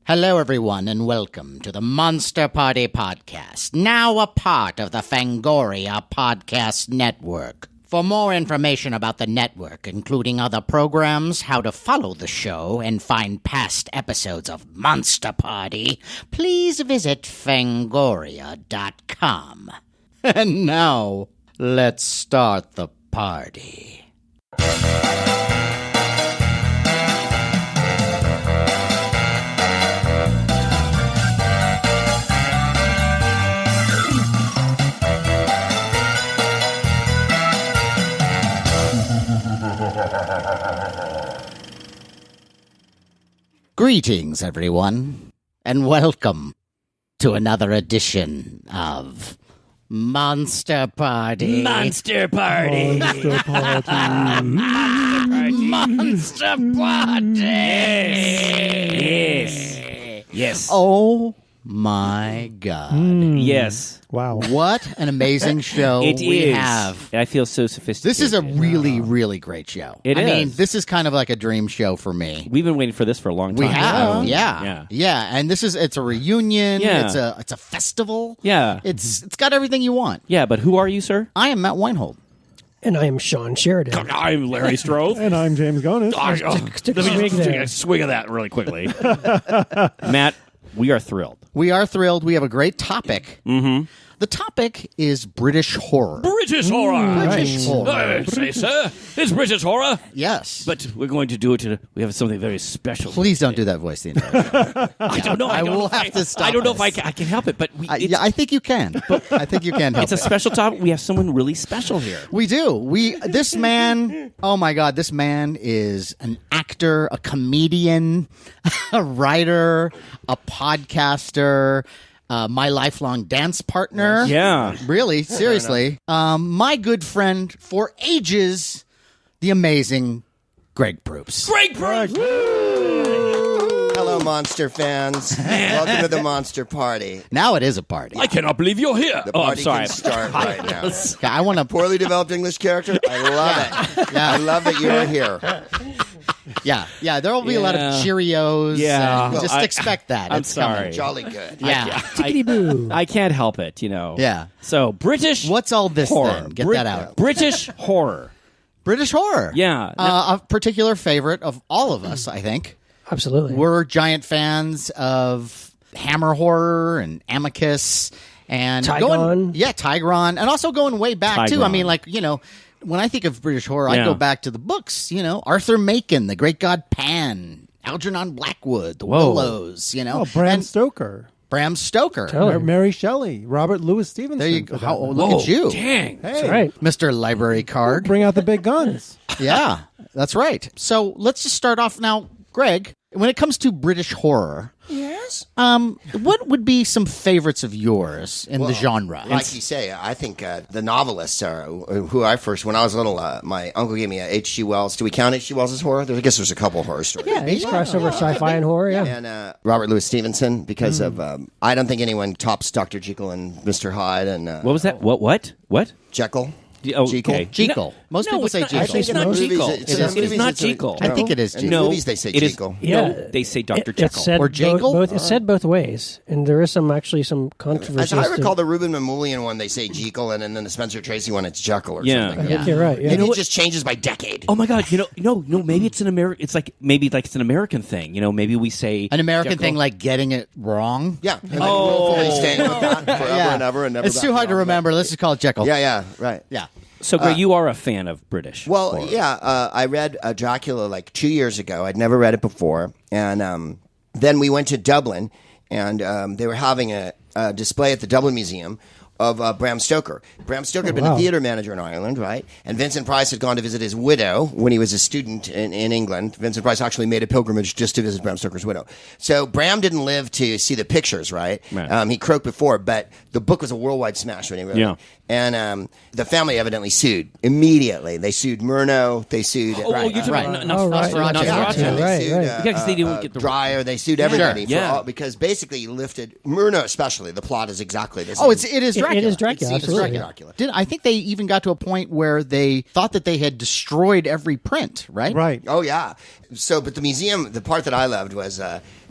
Hello, everyone, and welcome to the Monster Party Podcast, now a part of the Fangoria Podcast Network. For more information about the network, including other programs, how to follow the show, and find past episodes of Monster Party, please visit fangoria.com. And now, let's start the party. Greetings, everyone, and welcome to another edition of Monster Party. Monster Party. Monster Party. Monster Party. Yes. Oh my God. Yes. Wow. What an amazing show we have. I feel so sophisticated. This is a really, really great show. It I mean, is. this is kind of like a dream show for me. We've been waiting for this for a long time. We have, Yeah. yeah. And it's a reunion. Yeah. It's a festival. Yeah. It's got everything you want. Yeah, but who are you, sir? I am Matt Weinhold. And I am Shawn Sheridan. I'm Larry Strothe. And I'm James Gonis. Took a swig Take there. a swig of that really quickly. Matt, we are thrilled. We are thrilled. We have a great topic. Mm-hmm. The topic is British horror. British horror. British horror. I say, sir, it's British horror. Yes. But we're going to do it. We have something very special. Please don't do that voice the entire show. I don't know. I don't will know if have to stop I don't know if this. I can help it, but I think you can. I think you can help It's a it. special topic. We have someone really special here. We do. This man, oh my God, this man is an actor, a comedian, a writer, a podcaster, my lifelong dance partner. Yeah. Really, seriously. My good friend for ages, the amazing Greg Proops. Greg Proops. Hello, Monster fans. Welcome to the Monster Party. Now it is a party. I cannot believe you're here. The Oh, I'm party sorry. can start right now. Okay, I want to. Poorly developed English character. I love it. Yeah. I love that you're here. Yeah. There will be a lot of Yeah. Cheerios. Yeah. and just I- expect that. I'm It's sorry. coming. Jolly good. Yeah. Tickety-boo. I can't help it, you know. Yeah. So, British What's all this horror. then? Get that out. British horror. British horror. Yeah. A particular favorite of all of us, I think. Absolutely. We're giant fans of Hammer horror and Amicus and Tigron. Tigron, and also going way back too. I Tigron. mean, like, you know, when I think of British horror, I Yeah. go back to the books. You know, Arthur Machen, The Great God Pan, Algernon Blackwood, The Whoa. Willows. You know, Oh, Bram and Stoker. Bram Stoker. Totally. Mary Shelley. Robert Louis Stevenson. There you go. for that Look matter. at you, Dang. Hey, That's right. Mr. Library Card. bring out the big guns. Yeah, that's right. So let's just start off now, Greg. When it comes to British horror, Yes. what would be some favorites of yours in the genre? Like you say, I think the novelists are who I first, when I was little, my uncle gave me a H.G. Wells. Do we count H.G. Wells as horror? I guess there's a couple horror stories. Yeah, he's crossover sci-fi and horror, yeah. And Robert Louis Stevenson, because of, I don't think anyone tops Dr. Jekyll and Mr. Hyde and What was that? What? Jekyll. Oh, Jekyll. okay. Jekyll. Most people it's say not- Jekyll. Actually, it's not movies, Jekyll. it's It in is movies, not it's in- Jekyll. I think it is In Jekyll. No, movies, they say it is- Jekyll. Yeah. No, they say Dr. It's Jekyll. said Or Jekyll? It's said both ways, and there is some controversy. As I recall, the Ruben Mamoulian one, they say Jekyll, and then the Spencer Tracy one, it's Jekyll or Yeah. something. I think you're right. Yeah. Maybe it just changes by decade. Oh my God! Maybe it's an American. It's like it's an American thing. You know, maybe we say An American Jekyll. thing like getting it wrong. Yeah. And then willfully staying with that forever and ever and never. It's too hard to remember. Let's just call it Jekyll. Yeah, right. Yeah. So, Greg, you are a fan of British. Well, horror. yeah, I read Dracula like 2 years ago. I'd never read it before. And then we went to Dublin, and they were having a display at the Dublin Museum of Bram Stoker. Bram Stoker had been a theater manager in Ireland, right? And Vincent Price had gone to visit his widow when he was a student in England. Vincent Price actually made a pilgrimage just to visit Bram Stoker's widow. So Bram didn't live to see the pictures, right? Right. He croaked before, but the book was a worldwide smash when he wrote Yeah. it. And the family evidently sued immediately. They sued Murnau. They sued you're talking about right. Nosferatu. right. Nosferatu. Yeah, They right, sued, right. Because they didn't get the Dreyer. They sued everybody Yeah. because basically he lifted Murnau, especially. The plot is exactly this. Oh, it is Dracula. It is Dracula, It's absolutely. Dracula. I think they even got to a point where they thought that they had destroyed every print, right? Right. Oh yeah. So, but the museum, the part that I loved was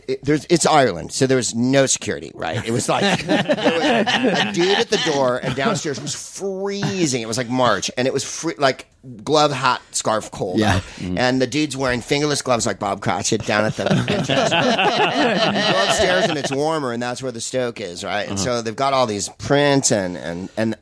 it's Ireland, so there was no security, right? It was like there was a dude at the door, and downstairs was freezing. It was like March, and it was like glove, hat, scarf, cold. Yeah. And the dude's wearing fingerless gloves like Bob Cratchit down at the entrance. You go upstairs, and it's warmer, and that's where the stoke is, right? And so they've got all these prints and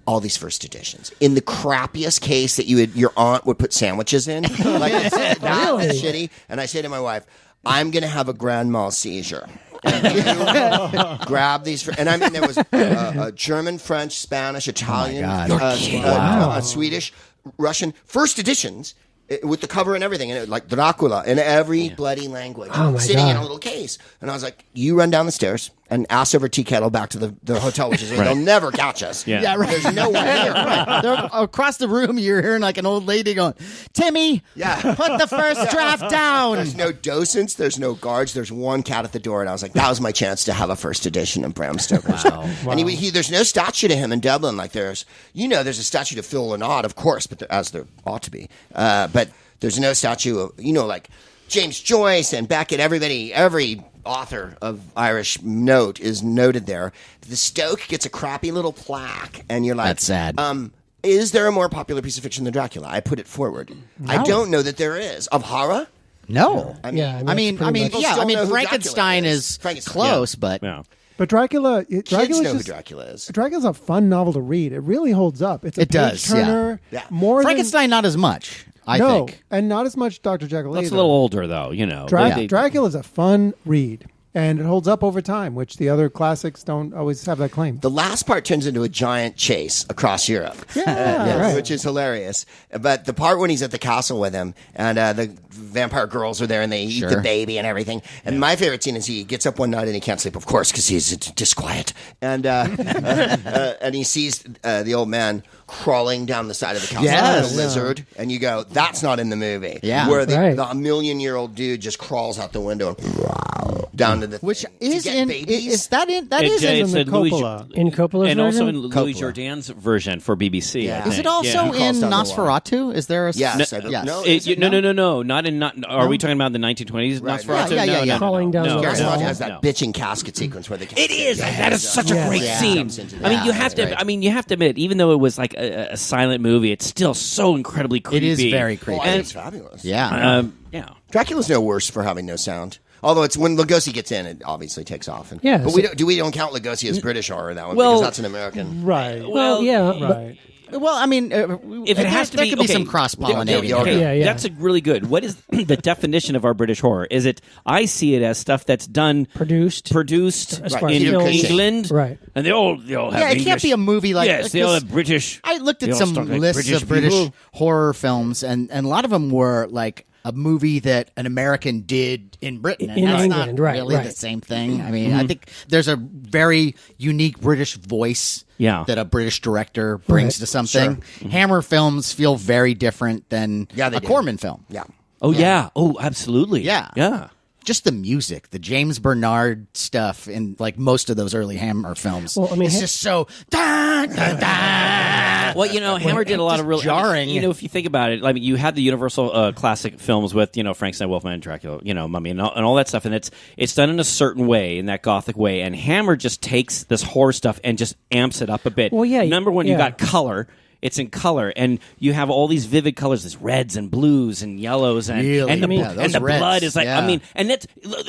all these first editions in the crappiest case that your aunt would put sandwiches in. Like it's that shitty. And I say to my wife, I'm going to have a grand mal seizure. And you grab these, and I mean, there was a German, French, Spanish, Italian, Swedish, Russian first editions with the cover and everything, and like Dracula in every bloody language, sitting in a little case. And I was like, "You run down the stairs and ask over tea kettle back to the hotel, which is where they'll never catch us. Yeah, right. There's no way here. Right. They're across the room, you're hearing like an old lady going, Timmy, put the first draft down. There's no docents, there's no guards, there's one cat at the door, and I was like, that was my chance to have a first edition of Bram Stoker's. Wow. And there's no statue to him in Dublin like there's a statue to Phil Lynott, of course, but as there ought to be. But there's no statue of, like James Joyce and Beckett, every author of Irish note is noted there. The Stoke gets a crappy little plaque, and you're like, that's sad. Is there a more popular piece of fiction than Dracula? I put it forward. No. I don't know that there is. Of horror? No. I mean, Frankenstein is close, but But Dracula, kids know who Dracula is. Dracula's a fun novel to read. It really holds up. It's a page turner. Yeah. More Frankenstein, not as much. I think. And not as much Dr. Jekyll That's either. a little older, though, Dracula's a fun read, and it holds up over time, which the other classics don't always have that claim. The last part turns into a giant chase across Europe, which is hilarious. But the part when he's at the castle with him, and the vampire girls are there, and they eat the baby and everything. And my favorite scene is he gets up one night and he can't sleep, of course, because he's disquiet. And and he sees the old man crawling down the side of the castle like a lizard, and you go, that's not in the movie. Yeah. Where the million-year-old dude just crawls out the window and down to the which thing. is to get in babies. is that in that is in in the Coppola. In Coppola's and also version? in Louis Jourdain's version for BBC. Yeah. I is think. it also He crawls in down the wall. Nosferatu? Is there a Yes. yes. No, No. Not in. Are we talking about the 1920s Right. Nosferatu? Yeah. No. Crawling down the Gareth wall. Rodgers has that bitching casket sequence where they It is. That is such a great scene. Jumps into the- I mean, you have to. right. I mean, you have to admit, even though it was like a silent movie, it's still so incredibly creepy. It is very creepy. Oh, I think it's fabulous. Yeah. Yeah. Dracula's no worse for having no sound. Although it's when Lugosi gets in, it obviously takes off. And, Yeah, but so- we don't count Lugosi as British horror that one Well- because that's an American. Right. Well, yeah. but- Right. Well, I mean, If it has to there be, could be okay, some cross pollinating. Yeah, yeah. That's a really good. What is the definition of our British horror? Is it? I see it as stuff that's done, Produced. in far as film- England, Right. And they all have Yeah, it can't English. be a movie like yes, they all have British. I looked they at all some talk like lists of British people. horror films, and a lot of them were like a movie that an American did in Britain. And In that's England, not right, really right. the same thing. I mean, I think there's a very unique British voice that a British director brings to something. Hammer films feel very different than Yeah, they a do. Corman film. Yeah. Oh yeah. Oh, absolutely. Yeah. Yeah. Just the music, the James Bernard stuff in like most of those early Hammer films. Well, I mean, it's just so da, da, da. Well, Hammer did a lot of really jarring. if you think about it, I mean, you had the Universal classic films with Frankenstein, Wolfman, Dracula, Mummy, and all that stuff, and it's done in a certain way, in that gothic way. And Hammer just takes this horror stuff and just amps it up a bit. Well, yeah, Number one, you yeah. got color. It's in color, and you have all these vivid colors, these reds and blues and yellows, and Really? and the, Yeah, those and the reds, blood is like. yeah. I mean, and that's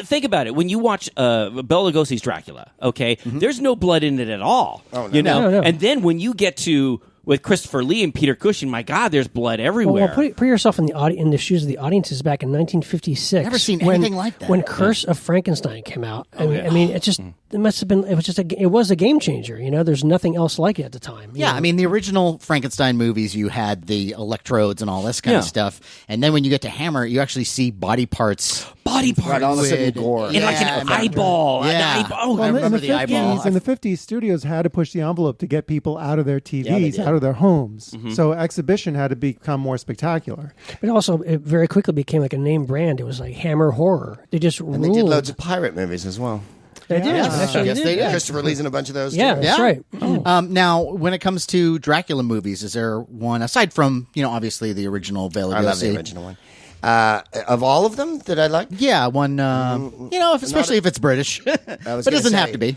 think about it. When you watch Bela Lugosi's Dracula, okay, there's no blood in it at all. Oh, no. No. And then when you get to with Christopher Lee and Peter Cushing, my God, there's blood everywhere. Well, put yourself in the shoes of the audiences back in 1956. Never seen when, anything like that. When Curse of Frankenstein came out. I mean, it just it must have been. It was a game changer. There's nothing else like it at the time. Yeah, I mean, the original Frankenstein movies, you had the electrodes and all this kind of stuff. And then when you get to Hammer, you actually see body parts. Right, all of a sudden gore. in like an eyeball. Yeah. An eyeball. Oh, Well, I in remember the the eyeball. In the 50s, studios had to push the envelope to get people out of their they TVs, did. out of their homes. So exhibition had to become more spectacular. But also, it very quickly became like a name brand. It was like Hammer Horror. They just And ruled. they did loads of pirate movies as well. They did. Yeah. Actually, Yes, they did. Christopher Lee's in a bunch of those. Yeah, too. that's right. Now, when it comes to Dracula movies, is there one, aside from, obviously the original Bela I love the Lugosi? original one. Of all of them that I like, Yeah, one. Especially if it's British, but it doesn't have to be.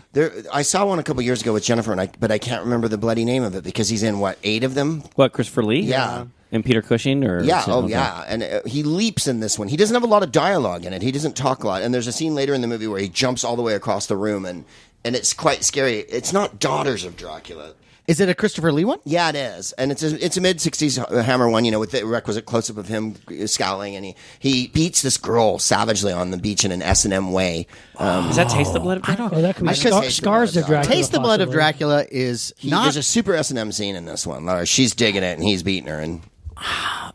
I saw one a couple years ago with Jennifer, but I can't remember the bloody name of it because he's in 8 of them. What, Christopher Lee? Yeah. And Peter Cushing? Or Yeah, okay. yeah. And he leaps in this one. He doesn't have a lot of dialogue in it. He doesn't talk a lot. And there's a scene later in the movie where he jumps all the way across the room, and it's quite scary. It's not Daughters of Dracula. Is it a Christopher Lee one? Yeah, it is, and it's a mid-60s Hammer one, with the requisite close-up of him scowling, and he beats this girl savagely on the beach in an S&M way. Is that Taste the Blood of Dracula? Oh, that could be Taste the Scars of Blood of Dracula. Taste the Blood of possibly. Dracula is not. There's a super S&M scene in this one. Laura, she's digging it, and he's beating her, and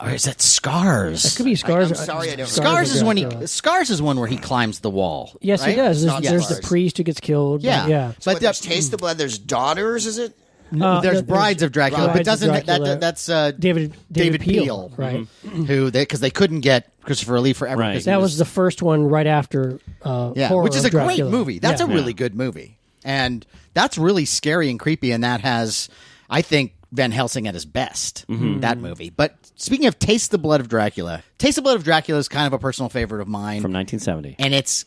Or is that Scars? It could be Scars. I'm sorry, I don't Scars is when Dracula. Scars is one where he climbs the wall. Yes, right? he does. Not There's the Scars. priest who gets killed. Yeah, yeah. But there's Taste the Blood, there's Daughters, is it? there's Brides of Dracula, but Brides of doesn't Dracula. that's David Peel, right? who because they couldn't get Christopher Lee forever. Right. 'cause he That was the first one right after Horror which is of a great Dracula. movie. That's Yeah. a really good movie, and that's really scary and creepy. And that has, I think, Van Helsing at his best. That movie. But speaking of Taste the Blood of Dracula, Taste the Blood of Dracula is kind of a personal favorite of mine, From 1970. and it's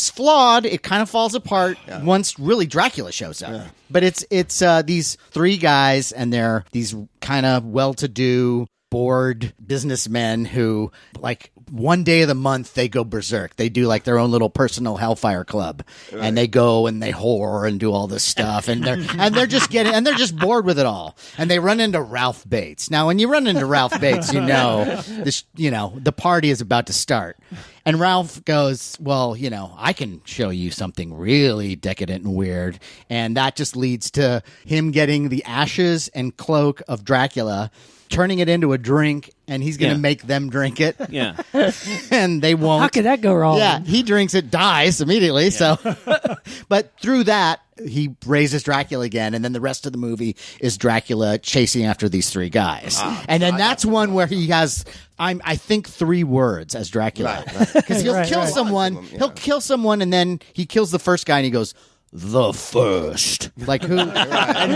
flawed. It kind of falls apart once really Dracula shows up. But it's these 3 guys, and they're these kind of well-to-do, bored businessmen who, like, one day of the month they go berserk. They do like their own little personal hellfire club, and they go and they whore and do all this stuff, and they're just bored with it all. And they run into Ralph Bates. Now, when you run into Ralph Bates, the party is about to start. And Ralph goes, well, I can show you something really decadent and weird. And that just leads to him getting the ashes and cloak of Dracula, turning it into a drink, and he's going to make them drink it. Yeah. And they won't. How could that go wrong? Yeah, he drinks it, dies immediately. So, but through that, he raises Dracula again, and then the rest of the movie is Dracula chasing after these 3 guys. And then that's one where he has, I think, 3 words as Dracula, because he'll kill someone. He'll kill someone, and then he kills the first guy, and he goes, "The first." Like who? And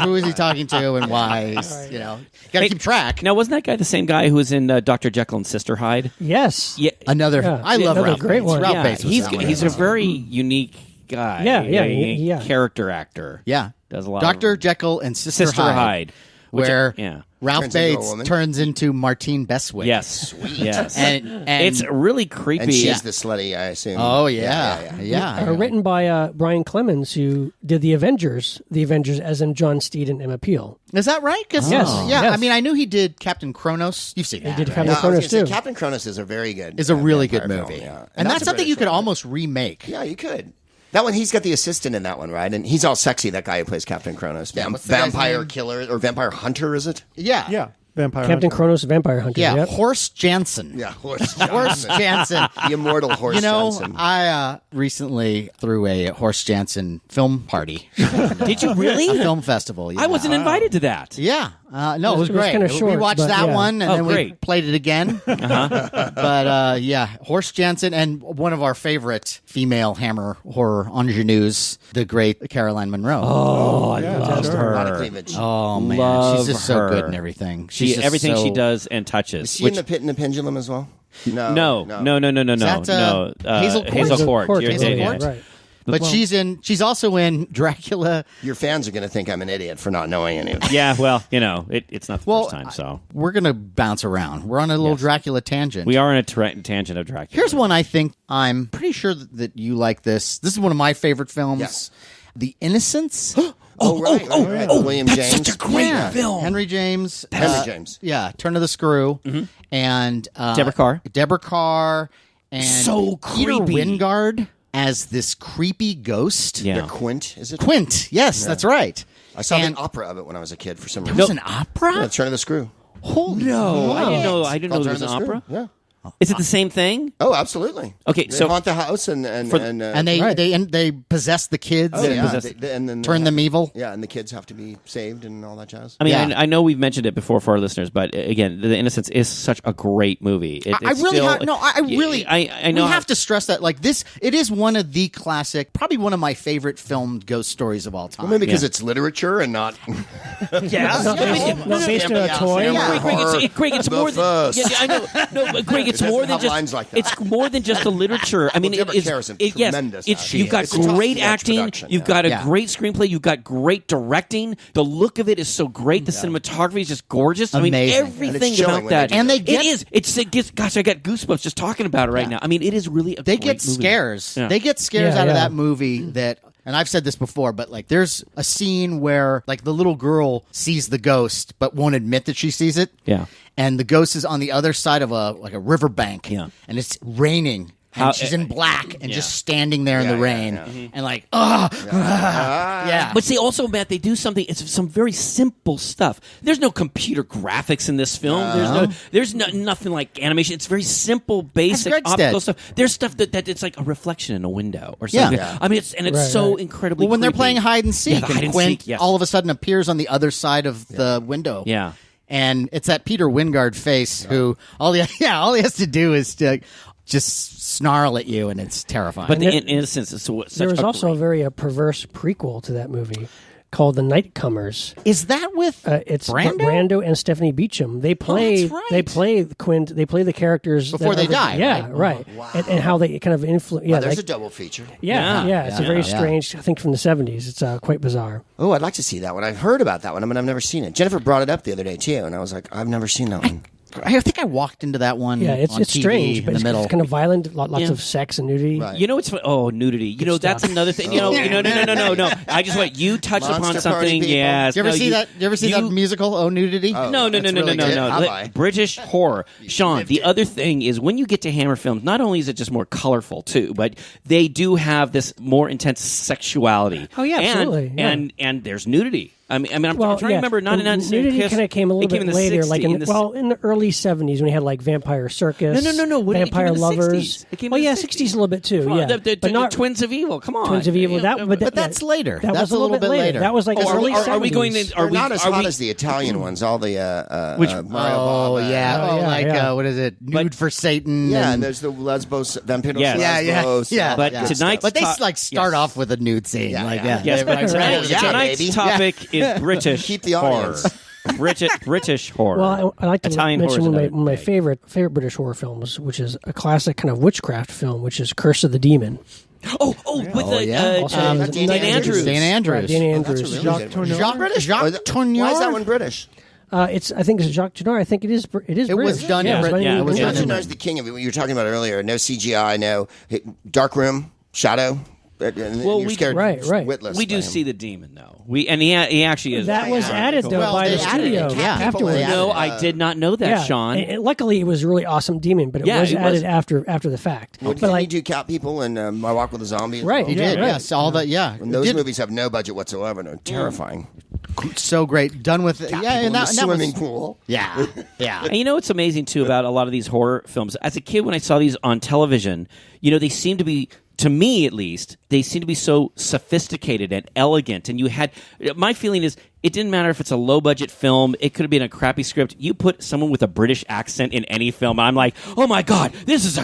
who is he talking to, and why? Got to keep track. Now, wasn't that guy the same guy who was in Dr. Jekyll and Sister Hyde? Yes. Yeah. Another. Yeah. I love Another Ralph great Bates. one. Ralph Yeah, Bates was he's a very unique guy. Yeah, yeah, A yeah. character actor. Yeah. Does a lot Dr. of Jekyll and Sister Hyde. Which- where yeah. Ralph Turns into a Bates woman. turns into Martine Bestwick. Yes. Yes. And it's really creepy. And she's the slutty, I assume. oh yeah. Written by Brian Clemens, who did the Avengers as in John Steed and Emma Peel. Is that right? 'Cause- Yes. Yeah. Yes. I mean, I knew he did Captain Kronos. You've seen that. did right? Captain No, I was Kronos gonna say, too. Captain Kronos is a very good. Is a really good vampire movie. film, yeah. And that's a something you British could one. almost remake. Yeah, you could. That one, he's got the assistant in that one, right? And he's all sexy. That guy who plays Captain Kronos, what's the guy's vampire name? killer or vampire hunter, is it? Yeah. Yeah, Vampire Captain Hunter. Kronos, Vampire Hunter. Yeah. Yep. Horst Jansen. Yeah, Horst Horst Jansen. the immortal Horst Johnson. I recently threw a Horst Jansen film party. Did you really? A film festival. Yeah. I wasn't invited to that. Yeah. No, it was It was great. kinda We short, watched but that yeah. one, and Oh, then we great. played it again. But yeah, Horst Jansen and one of our favorite female hammer horror ingenues, the great Caroline Munro. Oh, I Yeah, love sure. her. A lot of cleavage. Oh, man, Love she's just so her. good in everything. She's just Everything so- she does and touches. Is she in the Pit and the Pendulum as well? No, No. that, Hazel Court? Hazel Court. Court, You're- Hazel yeah, Court? yeah. Right. But she's also in Dracula. Your fans are going to think I'm an idiot for not knowing any of that. Yeah, well, it's not the Well, first time, so. We're gonna bounce around. We're on a little Dracula tangent. We are on a tangent of Dracula. Here's one I think I'm pretty sure that you like this. This is one of my favorite films. Yes. The Innocents. Right. William James. such a great film. Henry James. Henry James. Yeah, Turn of the Screw. And Deborah Carr. And So Peter creepy. Wingard as this creepy ghost. Yeah. The Quint, is it? Quint. Yes, that's right. I saw And the opera of it when I was a kid for some There reason. was an opera? Yeah, Turn of the Screw. Holy No, moly. I didn't know Called there was Turn an of the Screw. opera. Yeah. Is it the same thing? Oh, absolutely. Okay, they so haunt the house and they possess the kids. and then turn them evil. Yeah, and the kids have to be saved and all that jazz. I mean, Yeah. I know we've mentioned it before for our listeners, but again, The Innocents is such a great movie. I really I know we have to stress that like this. It is one of the classic, probably one of my favorite filmed ghost stories of all time. Well, maybe because it's literature and not. Not based on a toy. Greg, it's more than I know. No, but Greg, it's more than have just lines like that. it's more than just the literature. I mean, Deborah Kerr's tremendous actor. you've got It's a top great notch acting, production, you've got a great screenplay, you've got great directing. The look of it is so great. The cinematography is just gorgeous. I mean, Amazing. everything chilling about when that. they do And they it. get It gets. Gosh, I got goosebumps just talking about it right now. I mean, it is really a they great get movie. scares. Yeah. They get scares Yeah, out of yeah. that movie that. And I've said this before, but like there's a scene where like the little girl sees the ghost but won't admit that she sees it. Yeah. And the ghost is on the other side of a riverbank. Yeah. And it's raining. And How- she's in black and yeah. just standing there in the Yeah, rain. yeah. And like, yeah. But see, also, Matt, they do something. It's some very simple stuff. There's no computer graphics in this film. There's nothing like animation. It's very simple, basic Greg optical said. stuff. There's stuff that it's like a reflection in a window or something. Yeah. I mean, it's Right, so right. incredibly. Well, when they're creepy. playing hide and seek, Yeah, the hide and and Quinn seek, yes. all of a sudden appears on the other side of the window. Yeah. And it's that Peter Wingard face who all he has to do is to just snarl at you, and it's terrifying. But the innocence is such There was a also a great- very perverse prequel to that movie called The Nightcomers. is that with It's Brando? and Stephanie Beacham. They play right. they play Quinn. They play the characters Before they die, Yeah, right? right. And how they kind of influence. Yeah, There's like- a double feature. yeah. It's a very yeah. strange. I think from the 70s. It's quite bizarre. Oh, I'd like to see that one. I've heard about that one. I mean, I've never seen it. Jennifer brought it up the other day too, and I was like, I've never seen that one. I think I walked into that one. Yeah, it's on TV strange, in but the it's middle. kind of violent. Lots Yeah. of sex and nudity. Right. You know what's fun? Oh, nudity. You know that's stuff. another thing. No. I just want you touched Monster upon party something. people. Yes. You ever no, see that? You ever see that musical? Oh, nudity. No. That's really good. Have I? British horror. Sean, the other thing is when you get to Hammer films, not only is it just more colorful too, but they do have this more intense sexuality. Oh, yeah, absolutely, yeah. And there's nudity. I'm trying to yeah. remember. Not The nudity kind of came a little bit later, like in the early 70s when we had like Vampire Circus. No. When it came Vampire in the Lovers. 60s. It came Oh in the yeah, 60s. 60s a little bit too. Come on, Yeah, but not Twins of Evil. Come on, Twins of Evil. But that's later. That That's was a little bit later. That was like early 70s. Are we going to? They're not as hot as the Italian ones. All the Mario Oh Bava. yeah. What is it? Nude But- for Satan. Yeah, and there's the Lesbos, Vampiros Yes. Lesbos. Yeah. all But that good tonight's But they top- like start off with a nude scene. Yeah, like yeah. yeah. Yes, but Yeah, tonight's baby. topic is British Keep the horror. audience. British horror. Well, I like to Italian mention horror one is of my another favorite British horror films, which is a classic kind of witchcraft film, which is Curse of the Demon. with the yeah. Also, Dan Dan Andrews. Dan Andrews. Right, Dan Oh, that's Andrews. a really Jacques good one. Tourneur. Jacques Tourneur. Why is that one British? I think it's Jacques Tourneur. I think it is. It is. It was British. done in Yeah, Britain. it's It was done done in in Tourneur's the king of it. What you were talking about earlier. No CGI, no dark room, shadow. Well, you're we- scared right. witless We by do him. see the demon though. He actually is. That was added though Well, by they the added studio it. Yeah. afterwards. They added No, it. I did not know that, Yeah, Sean. and luckily it was a really awesome demon, but it Yeah, was it was. added after the fact. Well, But didn't he like, do Cat People and My Walk with a Zombie? as Right, well? He Yeah, did. right. Yes. All that. Yeah. And those Did- movies have no budget whatsoever. They're terrifying. so great. Done with it. Cat Yeah. People And in the that was swimming pool. Yeah. Yeah. And you know what's amazing too about a lot of these horror films? As a kid, when I saw these on television, they seem to be, to me at least, they seem to be so sophisticated and elegant. And my feeling is, it didn't matter if it's a low budget film, it could have been a crappy script. You put someone with a British accent in any film, I'm like, oh my God, this is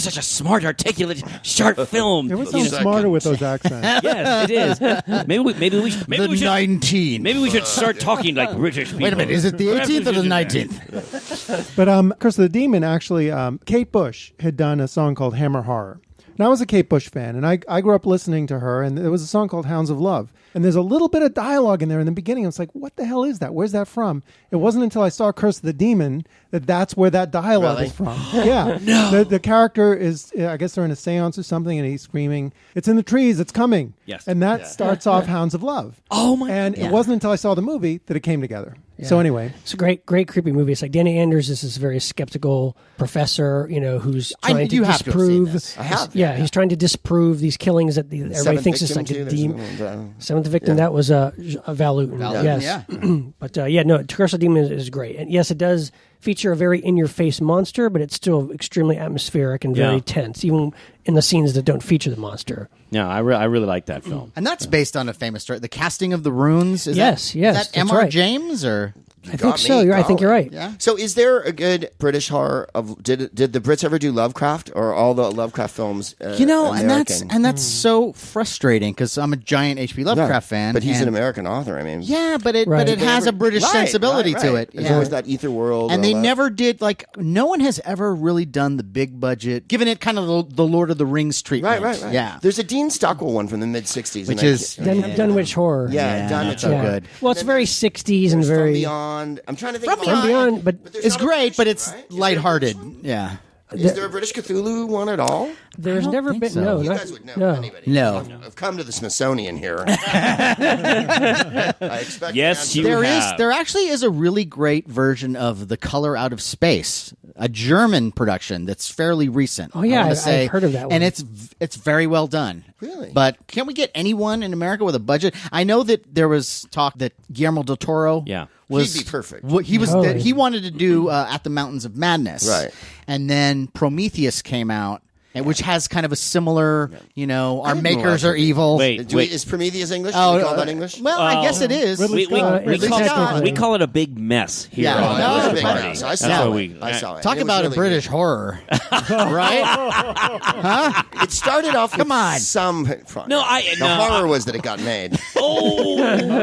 such a smart, articulate, sharp film. It was so smarter with those accents. Yes, it is. Maybe we should. The 19. Maybe we should start talking like British people. Wait a minute. Is it the Perhaps 18th or we the should- 19th? But Curse of the Demon, actually, Kate Bush had done a song called Hammer Horror. And I was a Kate Bush fan, and I grew up listening to her, and there was a song called Hounds of Love. And there's a little bit of dialogue in there in the beginning. I was like, what the hell is that? Where's that from? It wasn't until I saw Curse of the Demon that's where that dialogue Really? is from. Yeah. No. The character is, I guess they're in a seance or something, and he's screaming, it's in the trees, it's coming. Yes. And that starts off Hounds of Love. Oh, my And God. it wasn't until I saw the movie that it came together. So anyway. it's a great creepy movie. It's like Danny Anders is this very skeptical professor, who's trying to you have to have seen disprove. this. I have. Yeah, he's trying to disprove these killings that everybody Seventh thinks is Victim, like a too. demon. There's Seventh Victim, that was a Valuton. Valuton, Yes. yeah. But no, Curse of the Demon is great. And yes, it does feature a very in-your-face monster, but it's still extremely atmospheric and very tense, even in the scenes that don't feature the monster. Yeah, I really like that film. And that's based on a famous story. The casting of the runes. Is Yes, that yes, Is that that's M.R. right. James or? I think so. I think you're right. Yeah. So, is there a good British horror of? Did the Brits ever do Lovecraft, or all the Lovecraft films? American? and that's so frustrating because I'm a giant H.P. Lovecraft fan. But he's an and- American author. I mean, Yeah, but it Right. has a British sensibility to it. There's Yeah. always that ether world, And all they that. never did no one has ever really done the big budget, given it kind of the Lord of the Rings treatment. Right. Yeah, There's a Dean Stockwell one from the mid '60s, Which is- Dunwich Horror. yeah, done not so good. Well, it's very 60s and From very... Beyond. I'm trying to think. From of Beyond, but there's it's not a great, British but one, it's right? Is there a lighthearted. British one? Yeah, Is there a British Cthulhu one at all? there's never think been... so. No, You not, guys would know. no. Anybody? No. I've come to the Smithsonian here. I expect. Yes, an you answer. have. there actually is a really great version of The Color Out of Space, a German production that's fairly recent. Oh, yeah, I wanna I've say, heard of that one. and it's very well done. Really? But can we get anyone in America with a budget? I know that there was talk that Guillermo del Toro, was He'd be perfect. He was Totally. he wanted to do At the Mountains of Madness, Right. And then Prometheus came out, which has kind of a similar, our makers are evil. Wait. Is Prometheus English? Do we call that English? Well, I guess it is. Ridley Scott. Ridley It's Scott. technically- We call it a big mess here. Yeah. on No, It was a the big party. house. I That's saw what it. I saw it. Talk It was about really a British good. horror, right? It started off Come with on. some. The no, horror was that it got made. Oh,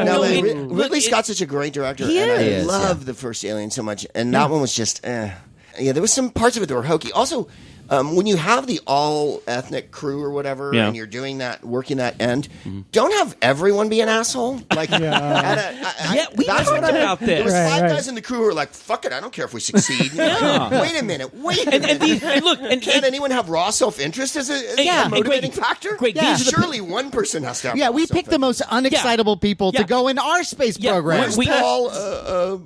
No, it- Ridley Scott's such a great director, He and is, I love the first Alien so much, and that one was just. Yeah, there was some parts of it that were hokey. Also, when you have the all-ethnic crew or whatever, Yeah. and you're doing that, working that end, don't have everyone be an asshole. Like, we that's talked what I- about There was this. five Right. guys in the crew who were like, "Fuck it, I don't care if we succeed." Yeah. Wait a minute. and look, and Can anyone have raw self-interest as a motivating factor? Greg, Yeah. these are the Surely one person has to have. Yeah, raw we picked the most unexcitable people to Yeah. go in our space Yeah, program. Where's We- Paul?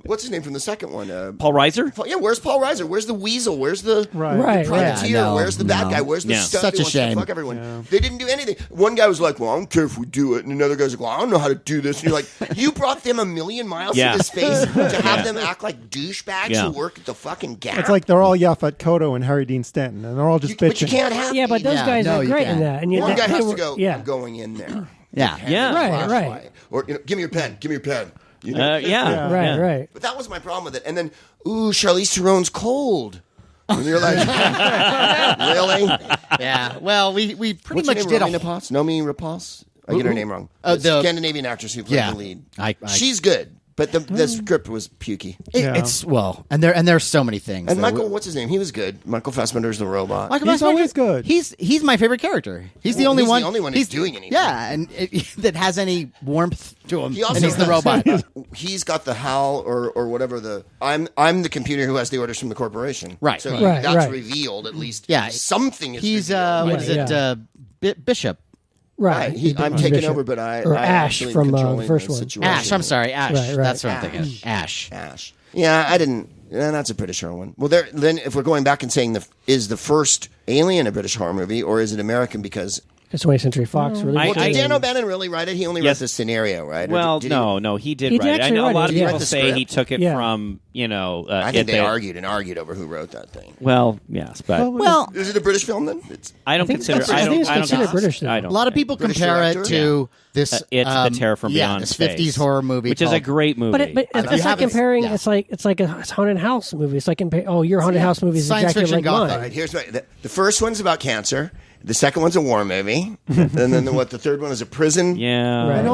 What's his name from the second one? Paul Reiser. Yeah, where's Paul Reiser? Where's the weasel? Where's the Right, privateer? Yeah, no, Where's the bad no. guy? Where's the Yeah. stud Such who a wants to shame. fuck everyone? They didn't do anything. One guy was like, "Well, I don't care if we do it," and another guy's like, "Well, I don't know how to do this." And you're like, "You brought them a million miles Yeah. into space to have them act like douchebags Yeah. who work at the fucking gap." It's like they're all Yaphet Kotto and Harry Dean Stanton, and they're all just but you bitching. can't have. Yeah, but those Yeah, guys no, are you great can't. in that. And one guy they has were- to go. Yeah. I'm going in there. Yeah. Yeah. Right, right. Flashlight. Or give me your pen. Give me your pen. You know? Yeah. Right, yeah. right. But that was my problem with it. And then, Charlize Theron's cold. And you're like, really? Yeah. Well, we pretty What's much her name? did Romina a. Poss? Nomi Rapace? I get her name wrong. the- Scandinavian actress who played Yeah. the lead. I- She's good, but the script was pukey. It's and there's so many things. And that Michael, what's his name? He was good. Michael Fassbender's the robot. Michael He's Fassbender, always good. He's my favorite character. He's the Well, only he's one. the only one who's doing anything. Yeah, and that has any warmth to him. He also and he's the has- robot. He's got the HAL or whatever the. I'm the computer who has the orders from the corporation. Right. So Right, that's right. revealed at least. Yeah. Something is. He's revealed. what is it? Yeah. Bishop. Right. I'm taking over, but Or I Ash actually from, am the controlling first the one. situation. Ash. I'm sorry, Ash. Right, right. That's what I'm thinking. of. Ash. Ash. Yeah, I didn't. That's a British horror one. Well, then if we're going back and saying is the first Alien a British horror movie or is it American because? It's 20th Century Fox. Really Well, did did Dan O'Bannon really write it? He only wrote Yes. the scenario, right? Or Well, did no, he did He write did it. I actually know a write lot it, of yeah. people Read the say script? he took it Yeah. from, I think they argued over who wrote that thing. Well, yes, but Well, Is it a British film then? I don't think consider. it's- I think it's considered British, though. I don't. a lot of think. people British compare it director? to this. It's the Terror from Beyond this Space, 50s horror movie, which is a called- great movie. But it's you like haven't- comparing. yeah. It's like a haunted house movie. It's like your haunted house movie is Science exactly fiction like gothic. mine. All right, here's the first one's about cancer. The second one's a war movie, and then the third one is a prison. yeah, Right. And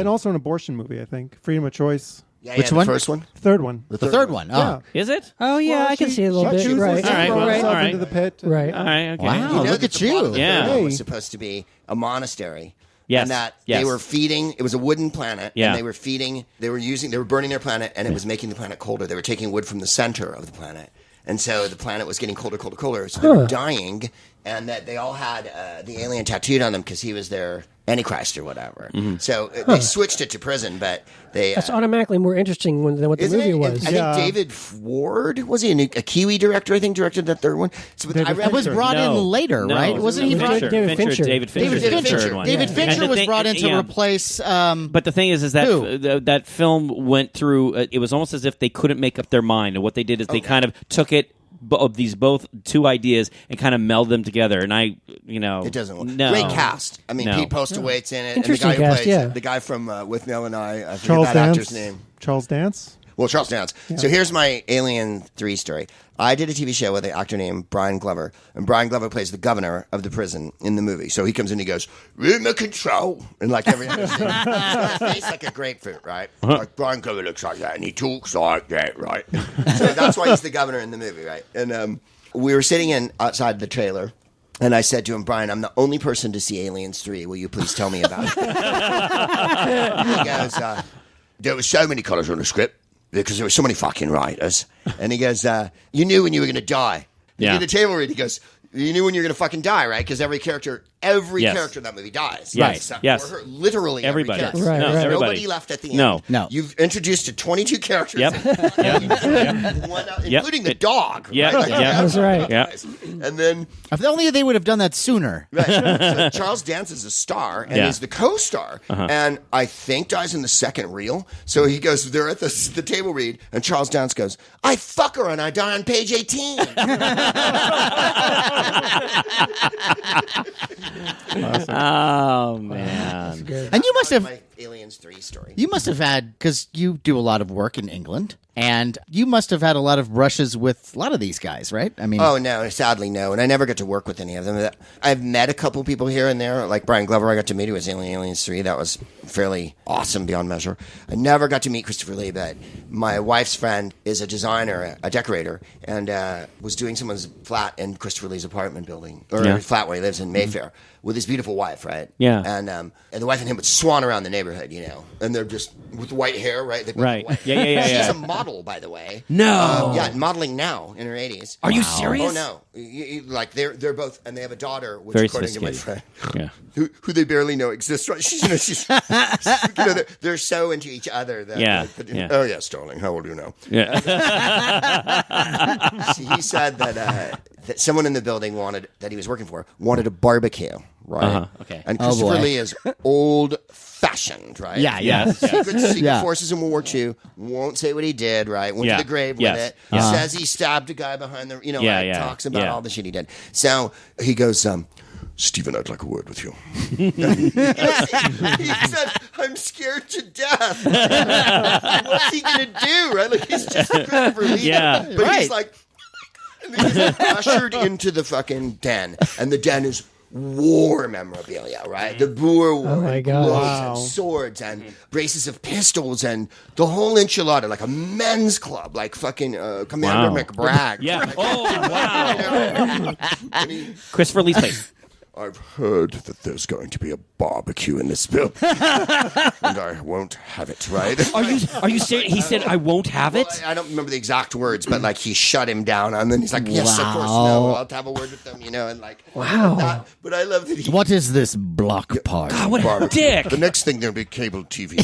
also an abortion movie, I think. Freedom of Choice. Yeah, Which the one? First one. Third one. the third one. Oh. Yeah. Is it? Oh yeah, I can see a little bit. Chooses Right. to All right, throw well, herself all right. into the pit. Right. All right. Okay. Wow. You know look that at the plot you. of the Yeah. third one was Hey. supposed to be a monastery. Yes. And that Yes. they were feeding. It was a wooden planet. Yeah. And they were feeding. They were burning their planet, and it was making the planet colder. They were taking wood from the center of the planet, and so the planet was getting colder, colder, colder. So they were dying and that they all had the alien tattooed on them because he was their Antichrist or whatever. So they switched it to prison, but they... That's automatically more interesting than what the Isn't movie it? was. I think David Ward, was he a Kiwi director, I think, directed that third one? So, I read It was brought in later, No, right? Wasn't he brought Fincher? David Fincher. David Fincher. David did the Fincher. third one. David And Fincher the was thing- brought in to yeah. replace. But the thing is that Who? that film went through. It was almost as if they couldn't make up their mind, and what they did is they kind of took it of these both two ideas and kind of meld them together. And It doesn't work. No. Great cast. I mean, No. Pete Postlewaite's in it. Interesting and the guy who cast, plays yeah. the guy from With Mel and I forget Charles that Dance. actor's name. Charles Dance. Well, Charles Dance. So here's my Alien 3 story. I did a TV show with an actor named Brian Glover, and Brian Glover plays the governor of the prison in the movie. So he comes in and he goes, "Remote control," and like every other thing. He's got a face like a grapefruit, right? Like Brian Glover looks like that, and he talks like that, right? So that's why he's the governor in the movie, right? And we were sitting outside the trailer. And I said to him, "Brian, I'm the only person to see Aliens 3. Will you please tell me about it?" He goes, "There were so many colours on the script because there were so many fucking writers." And he goes, "You knew when you were going to die." He Yeah. did a table read. He goes, "You knew when you were going to fucking die, right? Because every character Yes. in that movie dies. Yes. Except Yes. for her. Literally Everybody. every character. Right, No, right. everybody. Nobody left at the end. No. You've introduced to 22 characters. Yep. One, including the dog. Yeah. Right? Like, Yeah. That's right. Yeah. And then... If only they would have done that sooner. Right. So Charles Dance is a star and Yeah. is the co-star, and I think dies in the second reel. So he goes, they're at the table read, and Charles Dance goes, "I fuck her and I die on page 18." Oh man. And you must have. My Aliens 3 story. You must have had, because you do a lot of work in England, and you must have had a lot of brushes with a lot of these guys, right? I mean, Oh, no, sadly, no. And I never got to work with any of them. I've met a couple people here and there, like Brian Glover I got to meet, who was Aliens 3. That was fairly awesome beyond measure. I never got to meet Christopher Lee, but my wife's friend is a designer, a decorator, and was doing someone's flat in Christopher Lee's apartment building, or Yeah. flat where he lives in Mayfair, with his beautiful wife, right? Yeah. And the wife and him would swan around the neighborhood, you know, and they're just with white hair, right? They've got Right. white- Yeah. She's Yeah. a model, by the way. No. Yeah, modeling now in her 80s. Are you serious? Oh no! Like they're both, and they have a daughter, which Very according to my friend, Yeah. who they barely know exists. Right? She's they're so into each other that Yeah, like, yeah. Oh yes, darling, how old are you now? Yeah. He said that someone in the building that he was working for wanted a barbecue, right? Okay. And Oh, Christopher boy. Lee is old fashioned, right? yeah. Secret Yeah. forces in World War II. Won't say what he did. Right? Went Yeah. to the grave Yes. with it. Yeah. Says he stabbed a guy behind the. Yeah, like, yeah. talks about Yeah. all the shit he did. So he goes, "Stephen, I'd like a word with you." He said, "I'm scared to death." What's he gonna do? Right? Like he's just Christopher Lee. Yeah. But Right. he's like, and he's like ushered into the fucking den, and the den is war memorabilia, right? The Boer War, my God. gloves Wow. and swords and braces of pistols and the whole enchilada, like a men's club, like fucking Commander Wow. McBragg. Yeah. Oh wow. And he, Christopher Lee's face. "I've heard that there's going to be a barbecue in this building, and I won't have it." Right? Are you serious? He said, "I won't have it." I don't remember the exact words, but like he shut him down, and then he's like, "Yes, of course, Wow. no, I'll have to have a word with them," and like, Wow. But I love that he. What is this block party? God, what a Barbecue. dick. The next thing there'll be cable TV.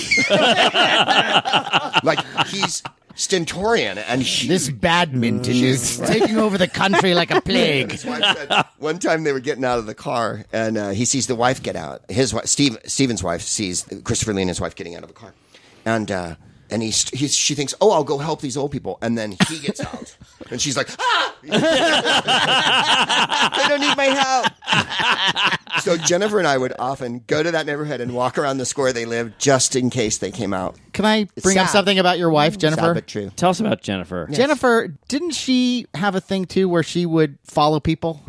Like he's stentorian and This badminton is taking over the country like a plague. His wife said, one time they were getting out of the car, and he sees the wife get out. His wife, Stephen's wife, sees Christopher Lee and his wife getting out of the car, and she thinks, "Oh, I'll go help these old people," and then he gets out, and she's like, "Ah, they don't need my help." So Jennifer and I would often go to that neighborhood and walk around the square they lived, just in case they came out. Can I bring up sad. something about your wife, Jennifer? Sad but true. Tell us about Jennifer. Jennifer, didn't she have a thing too where she would follow people?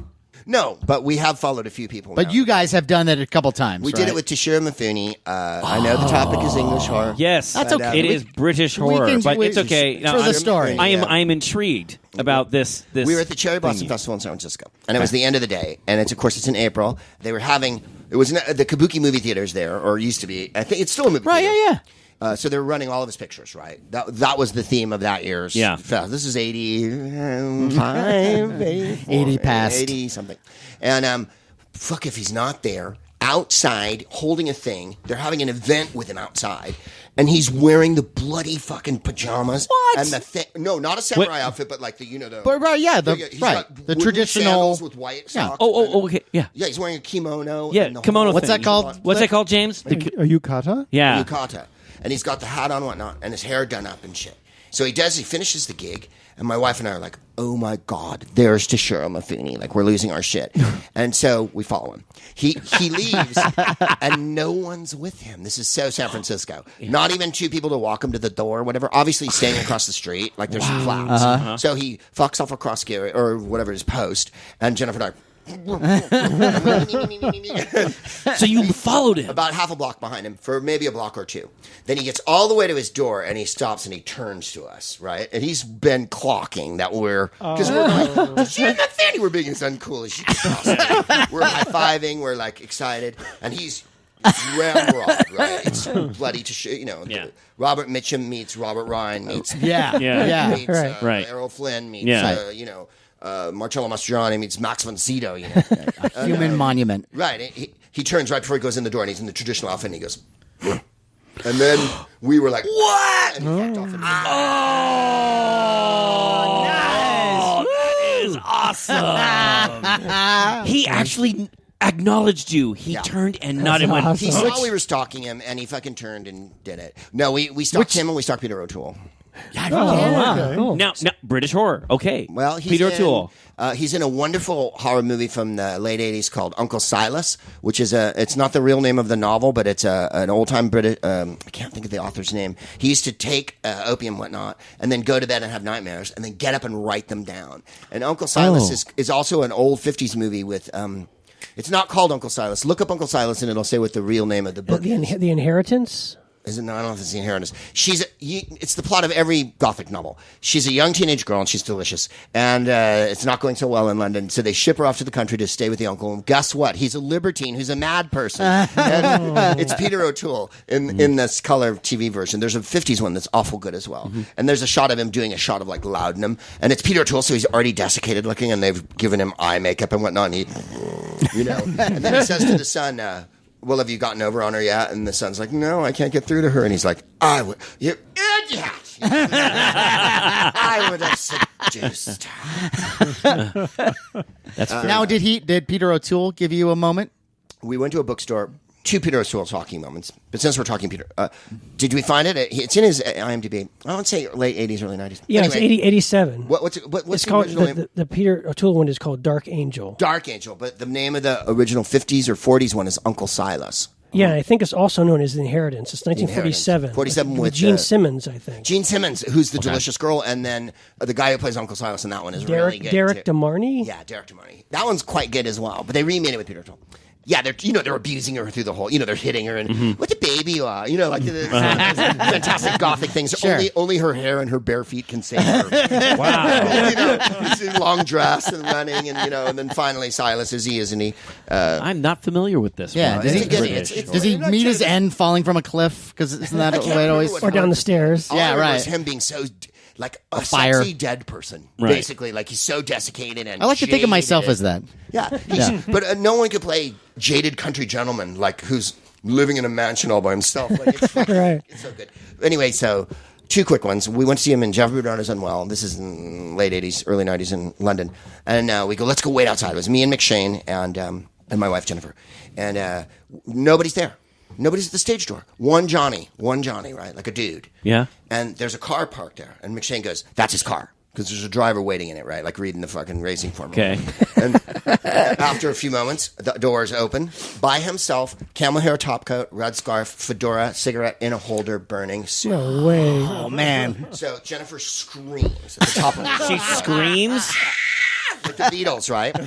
No, but we have followed a few people. But now. you guys have done it a couple times. We did it with Toshiro Mifune. I know the topic is English horror. Yes, That's okay. It is British horror, can- but we- it's okay. for the story. I'm intrigued about this. We were at the Cherry Blossom Festival in San Francisco, and it was the end of the day. And it's in April. They were having the Kabuki movie theaters there, or used to be. I think it's still a movie Right, theater. yeah. So they're running all of his pictures, right? That was the theme of that year's fest. This is 85, 80 past. 80 something. And fuck if he's not there, outside, holding a thing. They're having an event with him outside. And he's wearing the bloody fucking pajamas. What? And the no, not a samurai outfit, but like the But right, yeah, the he's got the wooden traditional sandals with white socks. Okay, yeah. Yeah, he's wearing a kimono. Yeah, and the kimono whole What's that thing. called? What's that called, James? A yukata? Yeah. Yukata. And he's got the hat on and whatnot, and his hair done up and shit. So he finishes the gig, and my wife and I are like, oh my God, there's Toshiro Mifune. Like, we're losing our shit. And so we follow him. He leaves, and no one's with him. This is so San Francisco. Not even two people to walk him to the door or whatever. Obviously, he's staying across the street. Like, there's some flags. So he fucks off across Gary, or whatever his post, and Jennifer and I... So you followed him. About half a block behind him for maybe a block or two. Then he gets all the way to his door and he stops and he turns to us, right? And he's been clocking that because we're like, Mifune, we're being as uncool as you can possibly. We're high-fiving, we're like excited, and he's ramrod, right? It's bloody to show, Robert Mitchum meets Robert Ryan meets Yeah. meets Right. Errol Flynn meets Marcello Mastroianni meets Max von Sydow, human monument. Right. He turns right before he goes in the door, and he's in the traditional outfit, and he goes, and then we were like, what? And he fucked off. That is awesome. He actually acknowledged you. He turned and nodded. Awesome. He saw we were stalking him, and he fucking turned and did it. No, we stalked him, and we stalked Peter OToole. Okay. Cool. Now, British horror. Okay. Well, he's Peter O'Toole. He's in a wonderful horror movie from the late 80s called Uncle Silas, which is it's not the real name of the novel, but it's an old-time British, I can't think of the author's name. He used to take opium and whatnot, and then go to bed and have nightmares, and then get up and write them down. And Uncle Silas is also an old 50s movie with... it's not called Uncle Silas. Look up Uncle Silas, and it'll say what the real name of the book is. The Inheritance? Is it? No, I don't know if it's the Inheritance. It's the plot of every Gothic novel. She's a young teenage girl, and she's delicious. And it's not going so well in London, so they ship her off to the country to stay with the uncle. And guess what? He's a libertine who's a mad person. And it's Peter O'Toole in this color TV version. There's a 50s one that's awful good as well. And there's a shot of him doing a shot of like laudanum. And it's Peter O'Toole, so he's already desiccated looking, and they've given him eye makeup and whatnot. And and then he says to the son, well, have you gotten over on her yet? And the son's like, no, I can't get through to her. And he's like, you idiot! I would have seduced her. Now, did Peter O'Toole give you a moment? We went to a bookstore. Two Peter O'Toole talking moments. But since we're talking Peter, did we find it? It's in his IMDb. I would say late 80s, early 90s. Yeah, anyway, it's 87. What's It's the called original name? the Peter O'Toole one is called Dark Angel. Dark Angel, but the name of the original 50s or 40s one is Uncle Silas. Yeah, I think it's also known as The Inheritance. It's 1947. 47 with Gene Simmons, I think. Gene Simmons, who's the delicious girl, and then the guy who plays Uncle Silas in that one is really good. Derek too. DeMarney? Yeah, Derek DeMarney. That one's quite good as well, but they remade it with Peter O'Toole. Yeah, they're abusing her through the whole. They're hitting her and what a baby you are. Like the fantastic gothic things. Sure. Only her hair and her bare feet can save her. Wow. He's in long dress and running, and then finally Silas is he, isn't he? I'm not familiar with this. Yeah. one. Does he, It's does he not meet his sure. end falling from a cliff? Because isn't that the way it always? What Or down the stairs. All Yeah, I remember right. is him being so like a fire. sexy dead person, basically. Like he's so desiccated and I like to think of myself jaded. as that. Yeah, but no one could play jaded country gentleman like who's living in a mansion all by himself. Like, it's Right. It's so good. Anyway, so two quick ones. We went to see him in Jeff Brudardo's Unwell. This is in late 80s, early 90s in London. And we go, let's go wait outside. It was me and McShane and my wife, Jennifer. And nobody's there. Nobody's at the stage door. One Johnny, right? Like a dude. Yeah. And there's a car parked there. And McShane goes, that's his car. Because there's a driver waiting in it, right? Like reading the fucking racing formula. Okay. And after a few moments, the doors open. By himself, camel hair top coat, red scarf, fedora, cigarette in a holder, burning. No way. Oh man. So Jennifer screams at the top of She screams. like the Beatles, right?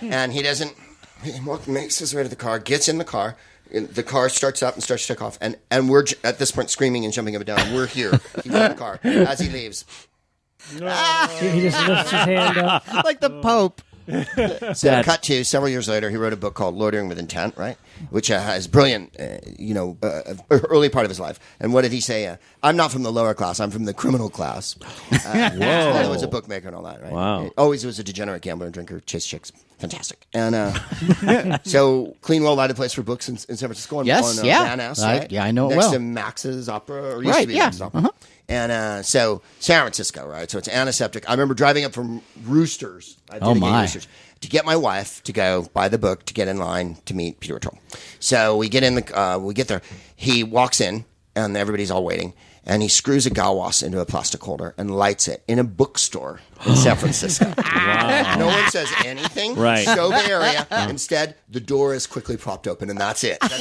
And he doesn't. He makes his way to the car, gets in the car. The car starts up and starts to take off. And we're at this point screaming and jumping up and down. We're here. He's in the car. As he leaves. He just lifts his hand up. Like the Pope. So cut to several years later, he wrote a book called Loitering with Intent, right? which is brilliant, early part of his life. And what did he say? I'm not from the lower class. I'm from the criminal class. Whoa. He was a bookmaker and all that, right? Wow. Always was a degenerate gambler and drinker, chased chicks. Fantastic. And so Clean World, I had a place for books in San Francisco on Van Ness, right? Yeah, I know it Next well. to Max's Opera, or used to be yeah. Max's Opera. And so San Francisco, right? So it's antiseptic. I remember driving up from Roosters. Roosters, to get my wife to go buy the book to get in line to meet Peter O'Toole. So we get we get there. He walks in, and everybody's all waiting. And he screws a gawas into a plastic holder and lights it in a bookstore in San Francisco. Wow. No one says anything. Right. So Bay Area. Instead, the door is quickly propped open, and that's it. That's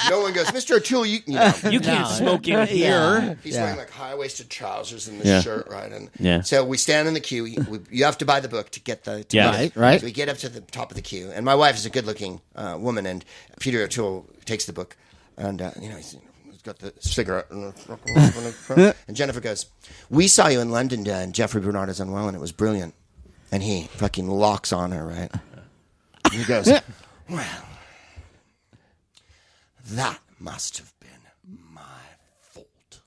no one goes, Mr. O'Toole, you can't smoke in here. He's wearing like high-waisted trousers and this shirt, right? And so we stand in the queue. You have to buy the book to get the right. So we get up to the top of the queue, and my wife is a good-looking woman, and Peter O'Toole takes the book. And, he's got the cigarette. And Jennifer goes, we saw you in London, and Jeffrey Bernard is unwell, and it was brilliant. And he fucking locks on her, right? And he goes, well, that must have been my fault.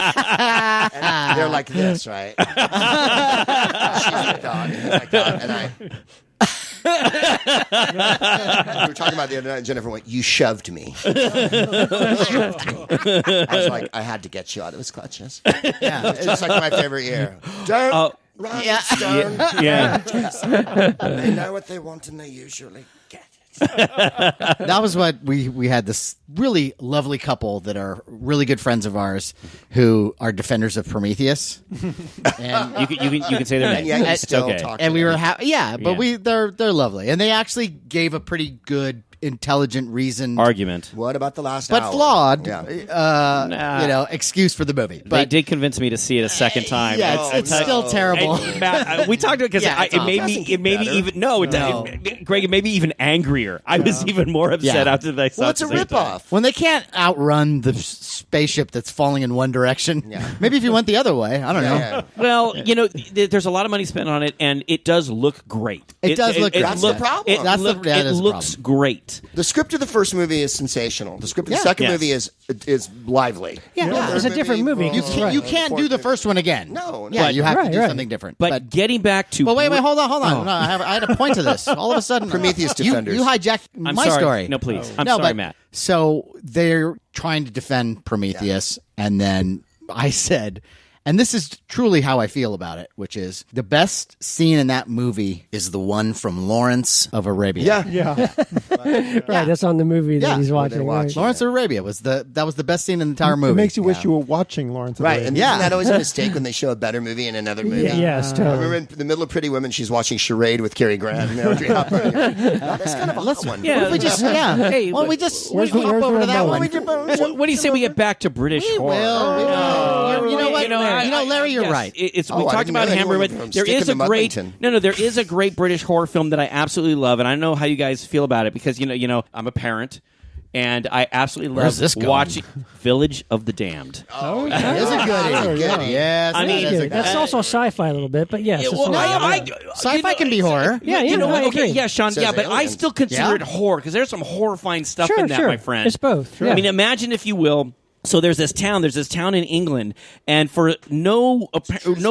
And they're like this, right? She's my dog, and he's like that. And we were talking about the other night, and Jennifer went, you shoved me. I was like, I had to get you out of his clutches. Yeah, it's just like my favorite year. Don't run, Stone. Yeah. They know what they want, and they usually get it. That was what we had this really lovely couple that are really good friends of ours who are defenders of Prometheus. And You can say their name. And yet you It's still okay. talk and to we were them. they're lovely, and they actually gave a pretty good, intelligent reason Argument. What about the last but hour? flawed Yeah. excuse for the movie. They But did convince me to see it a second time. yeah, it's still terrible. And Matt, we talked about it because Yeah, it's it made me even Greg, it made me even angrier. I was even more upset Yeah. after I saw Well, it. it's a the same time. ripoff. When they can't outrun the spaceship that's falling in one direction, maybe if you went the other way, I don't know. Yeah. Well, there's a lot of money spent on it, and it does look great. It does look great. That's the problem. It That's the- look- that it is the looks problem. great. The script of the first movie is sensational. The script of the second Yes. movie is lively. Yeah, it's a different movie. You can't do the first one again. No, Yeah, but- you have to do Right. something different. But getting back to... But wait, hold on. No, I had a point to this. All of a sudden, Prometheus you defenders. hijacked I'm my sorry. story. No, please. I'm No, sorry, but- Matt. So they're trying to defend Prometheus, and then I said, and this is truly how I feel about it, which is the best scene in that movie is the one from Lawrence of Arabia. Yeah. Right, that's on the movie that Yeah. he's Where watching. they right. watch. Lawrence of Arabia was the best scene in the entire movie. It makes you wish you were watching Lawrence of Right, Arabia. and Yeah. isn't that always a mistake when they show a better movie in another movie? Yes, I totally. remember in the middle of Pretty Women, she's watching Charade with Cary Grant and Audrey Hepburn. That's kind of a hot one. Yeah. What if we just Hey, why don't we just where's hop the- where's over the to that remote? one? What do you say we get back to British We horror? will. You know what? You know, Larry, you're yes, right. We I talked didn't about know Hammer, anyone but from there Stick is in a the great Mudlington. there is a great British horror film that I absolutely love, and I know how you guys feel about it because you know I'm a parent, and I absolutely Where's love this going? watching Village of the Damned. Oh, It is a goodie. Yes, I mean, it is a That's goodie. also sci-fi a little bit, but yes. it's Well, also- Sci-fi can be horror. Yeah, you know, I okay, agree. yeah, Sean, Says yeah, but I aliens. still consider Yeah. it horror because there's some horrifying stuff Sure, in that, sure. my friend. It's both. Yeah. I mean, imagine if you will. So there's this town in England, and for no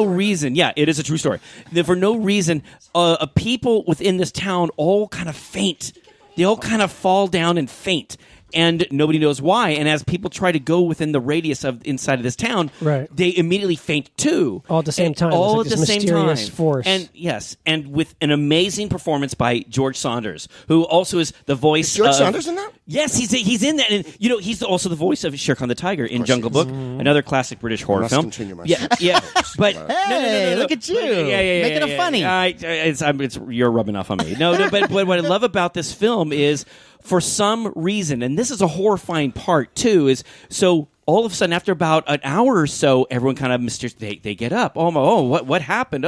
reason, yeah, it is a true story. For no reason, people within this town all kind of faint. They all kind of fall down and faint. And nobody knows why. And as people try to go within the radius of inside of this town, Right. they immediately faint too. All at the same And time. All It's at like the this same time. mysterious force. And yes, and with an amazing performance by George Saunders, who also is the voice. Is George of, Saunders in that? Yes, he's in that, and he's also the voice of Shere Khan the Tiger in Jungle Book, another classic British horror must film. continue my Yeah, yeah, but Hey, no. look at you. Yeah, Making it funny. You're rubbing off on me. No, but what I love about this film is, for some reason, and this is a horrifying part too, is so all of a sudden after about an hour or so, everyone kind of they get up. What happened?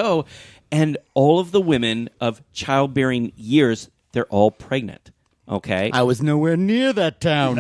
And all of the women of childbearing years, they're all pregnant. Okay. I was nowhere near that town.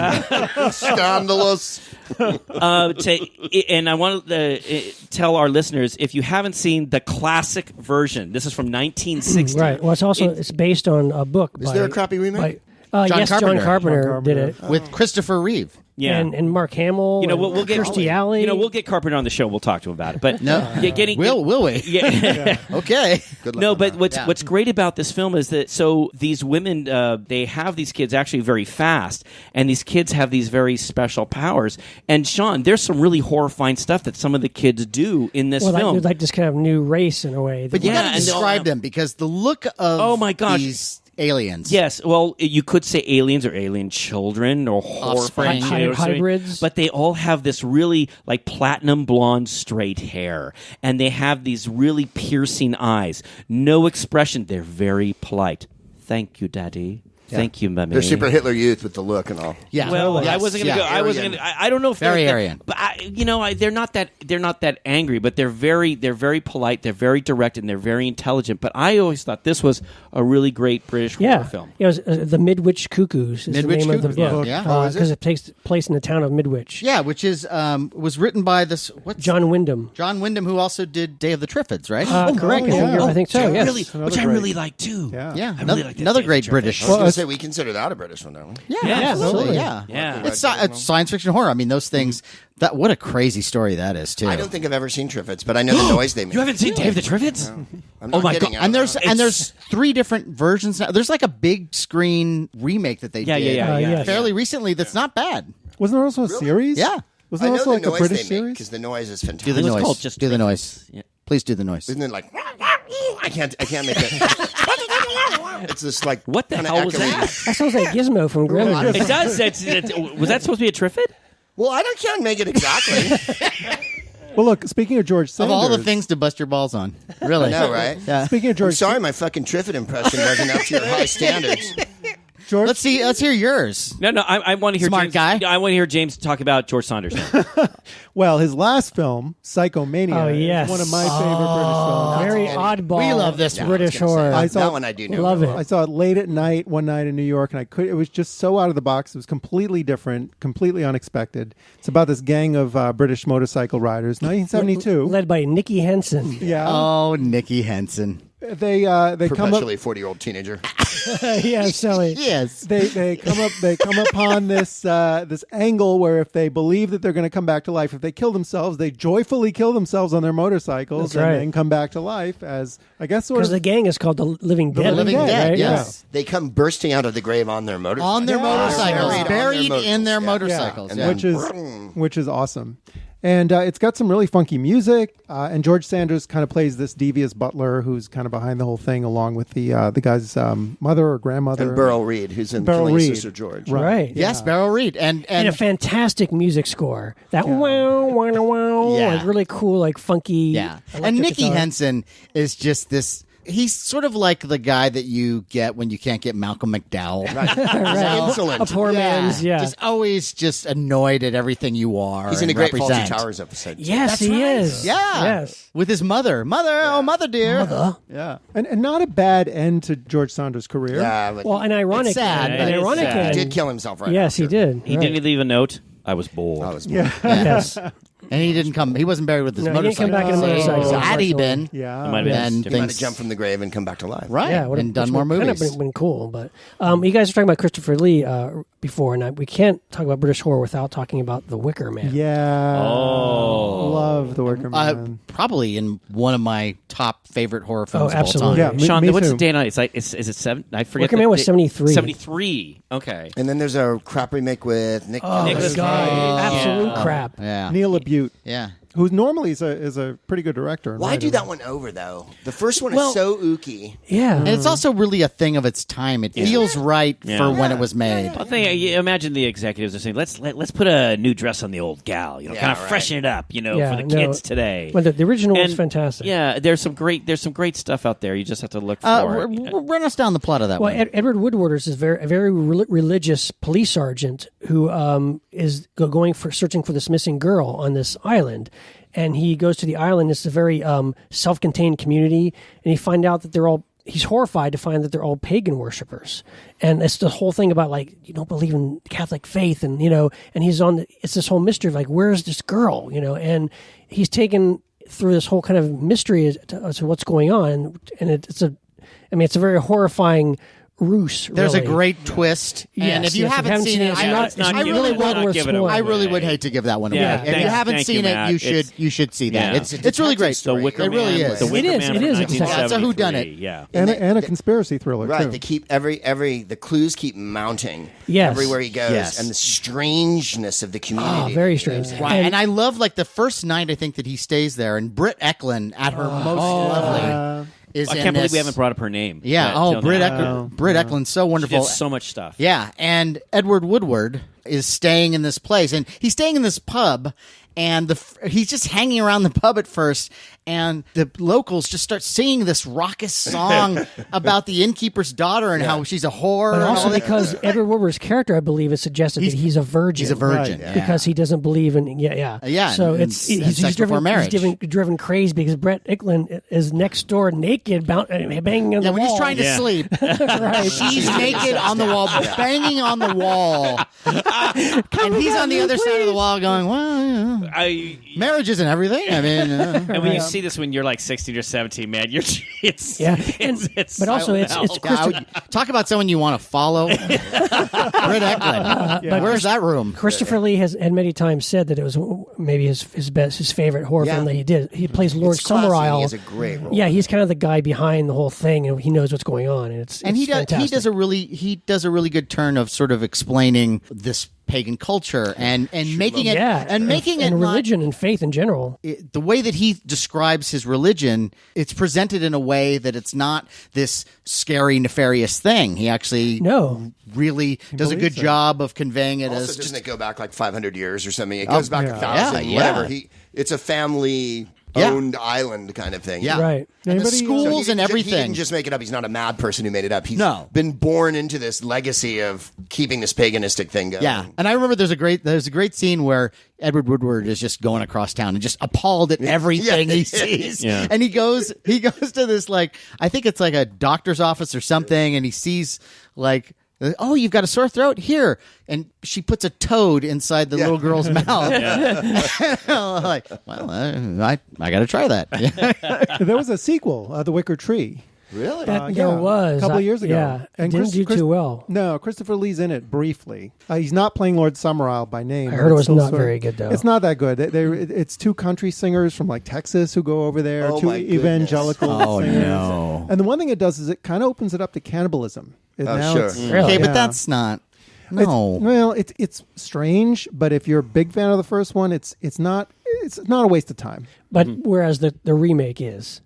Scandalous. And I want to tell our listeners, if you haven't seen the classic version, this is from 1960. Right. Well, it's based on a book. Is there a crappy remake? John Carpenter. John Carpenter did it. With Christopher Reeve. Yeah. And Mark Hamill. We'll get Kirstie Alley. We'll get Carpenter on the show. We'll talk to him about it. But Will we? Yeah. Okay. Good luck No, on but that. what's great about this film is that these women they have these kids actually very fast, and these kids have these very special powers. And Sean, there's some really horrifying stuff that some of the kids do in this film. Like this kind of new race in a way. But you got to and describe them because the look of Oh my gosh. these aliens. Yes, well, you could say aliens or alien children or horrifying Offspring. Hybrids. but they all have this really like platinum blonde straight hair, and they have these really piercing eyes, no expression. They're very polite. Thank you, Daddy. Thank you, Mummy. They're super Hitler Youth with the look and all. Yeah. Well, I Yes. wasn't going to Yeah. go. I wasn't going to. I don't know if Very they're Aryan. but they're not that angry, but they're very polite. They're very direct, and they're very intelligent. But I always thought this was a really great British horror film. Yeah, it was the Midwich Cuckoos is Midwich the name of the Cuckoos, book. yeah. Oh, is it? Because it takes place in the town of Midwich. Yeah, which is was written by John Wyndham. John Wyndham, who also did Day of the Triffids, right? Correct. yeah. I think so. Which I yes. really, which I really like too. Yeah. yeah, I really like that another Day of great the British. I was going to say we consider that a British one, don't we? Yeah, Yeah, absolutely. absolutely. Yeah, Yeah. It's science fiction horror. I mean, those things. That what a crazy story that is too. I don't think I've ever seen Triffids, but I know the noise they make. You haven't seen Dave the Triffids? I'm not my kidding. God. I and don't know. there's 3 different versions now. There's like a big screen remake that they Yeah, did yeah. fairly recently. That's not bad. Wasn't there also a series? Yeah. Wasn't I there know also the like a noise British they make series? because the noise is Do fantastic. the was noise. called just do the Triffids. noise. Yeah. Please do the noise. Isn't it like? I can't make it. It's this like What the kinda hell was echoey- that? That sounds like Gizmo from Gremlins. It does. Was that supposed to be a Triffid? Well, I can't make it exactly. Well, look, speaking of George Of Sanders. all the things to bust your balls on, really. I know, right? Yeah. Speaking of I'm George, sorry, my fucking Triffid impression wasn't up to your high standards. George, Let's hear yours. No. I want to hear Smart James, guy. I want to hear James talk about George Saunders. well, his last film, Psychomania, Oh, yes. is one of my favorite British films. Very oddball. We love this one. British horror. I saw- That one I do know. Love it. I saw it late at night one night in New York, and it was just so out of the box. It was completely different, completely unexpected. It's about this gang of British motorcycle riders, 1972. Led by Nicky Henson. Yeah, Oh, Nicky Henson. they come up. Perpetually 40-year-old teenager. Yeah, Sally. Yes. They come upon this angle where if they believe that they're going to come back to life, if they kill themselves, they joyfully kill themselves on their motorcycles That's right. and then come back to life as I guess sort Because of the gang is called the Living Dead. Living Living Dead, Dead, yeah. yes. They come bursting out of the grave on their motorcycles. On their Yeah. motorcycles. Buried Buried on their in their motorcycles, motorcycles. yeah. Yeah. which is awesome. And it's got some really funky music. And George Sanders kind of plays this devious butler who's kind of behind the whole thing, along with the guy's mother or grandmother. And Beryl Reed, who's in Beryl Killing Reed. Sister George. Right. Yes, Beryl Reed. And And a fantastic music score. That wow, wow, wow. Yeah. Like really cool, like funky. yeah. And electric Nicky guitar. Henson is just this. He's sort of like the guy that you get when you can't get Malcolm McDowell. He's insolent. A poor man's, yeah. Just always just annoyed at everything you are. He's in a and great Fawlty represent. Towers episode. Yes, That's he right. is. Yeah. Yes. With his mother. Oh, mother dear. Mother. Yeah. And not a bad end to George Sanders' career. Yeah, but Well, an ironic. It's sad, an but it's ironic sad. he end. did kill himself right Yes, after. he did. He Right. didn't leave a note. I was bored. That was Yes. And he didn't come. He wasn't buried with his No, he didn't motorcycle. come back in a motorcycle, So had he been, Yeah. It might have been then different. He might have things jumped from the grave and come back to life. right Yeah, and done more Kind movies. of been cool, but you guys were talking about Christopher Lee before, and we can't talk about British horror without talking about The Wicker Man. Yeah. Oh. Love The Wicker Man. Probably in one of my top favorite horror films of all absolutely. time. Yeah, Sean, me what's too. the date on it? It's like is it 7? I forget. Wicker Man was 73. 73. Okay. And then there's a crap remake with Nick. Oh, Nicholas this guy. Cage. Absolute Yeah. crap. Yeah. Neil LaBute, Yeah. who normally is a pretty good director. and Why writer. do that one over though? The first one Well- is so ooky. Yeah. And it's also really a thing of its time. It feels right Yeah. for when it was made. I think you imagine the executives are saying, "Let's put a new dress on the old gal, Yeah, kind of right. freshen it up, for the no. kids today." But the original was And, fantastic. Yeah, there's some great stuff out there. You just have to look for it. Run us down the plot of that Well, one. Edward Woodward is a very religious police sergeant who is going for searching for this missing girl on this island, and he goes to the island. It's a very self-contained community, and he finds out that they're all he's horrified to find that they're all pagan worshipers, and it's the whole thing about like you don't believe in Catholic faith, and and he's it's this whole mystery of like where's this girl, and he's taken through this whole kind of mystery as to what's going on, and it's a very horrifying ruse. There's really. a great twist, and if you haven't seen it, I really would hate to give that one away. Yeah, if you haven't seen it, you should see that. It's really great. story. Wicker It really Man, is. The Wicker It is, Man it from is, 1973. it's a whodunit. Yeah. and a conspiracy thriller Right, too. they keep the clues keep mounting Yes. everywhere he goes, Yes. and the strangeness of the community. Very strange. Right, and I love like the first night I think that he stays there, and Britt Eklund at her most lovely is I in can't believe this. we haven't brought up her name. Yeah. Till Britt now. Eklund's so She wonderful. did so much stuff. Yeah, and Edward Woodward is staying in this place, and he's staying in this pub, and he's just hanging around the pub at first, and the locals just start singing this raucous song about the innkeeper's daughter and how she's a whore. But and also all that. because Edward Woodward's character, I believe, is suggested that he's a virgin. He's a virgin. Right. Yeah. Because he doesn't believe in Yeah, So and he's sex before marriage. driven crazy because Brett Eklund is next door naked, banging on the when wall. he's trying to sleep, Right. she's naked on the wall, banging on the wall, and he's on the other side of the wall going, "Well, marriage isn't everything." I mean, And when you see this when you're like 16 or 17, man, But also it's talk about someone you want to follow. Britt Eklund. Where's that room? Christopher Lee had many times said that it was maybe his favorite horror film that he did. He plays Lord It's classy. Summerisle. He has a great role. Yeah, he's kind of the guy behind the whole thing, and he knows what's going on, and He fantastic. does a really good turn of sort of explaining this pagan culture and making it making it and not- religion and faith in general. the way that he describes his religion, it's presented in a way that it's not this scary, nefarious thing. He actually really does a good job of conveying it Also, as doesn't it go back like 500 years or something? It goes back yeah. 1,000, Yeah, whatever. yeah. It's a family-owned island kind of thing. Yeah. Right. And the Anybody- schools So he and didn't everything. just make it up. He's not a mad person who made it up. He's No. been born into this legacy of keeping this paganistic thing going. Yeah, and I remember there's a great scene where Edward Woodward is just going across town and just appalled at everything he sees. Yeah. And he goes to this like I think it's like a doctor's office or something, and he sees like. Oh, you've got a sore throat? Here. And she puts a toad inside the little girl's mouth. Like, well, I got to try that. There was a sequel, The Wicker Tree. Really? There was a couple of years ago. Yeah, And didn't do too well. No, Christopher Lee's in it briefly. He's not playing Lord Summerisle by name. I but heard it it's was still not sort of- very good, though. It's not that good. It's two country singers from like Texas who go over there. Oh, two my goodness. evangelical Oh, singers. no. And the one thing it does is it kind of opens it up to cannibalism. Now sure. it's- Really? Okay, Yeah. but that's not. No. It's strange, but if you're a big fan of the first one, it's not a waste of time. But whereas the remake is.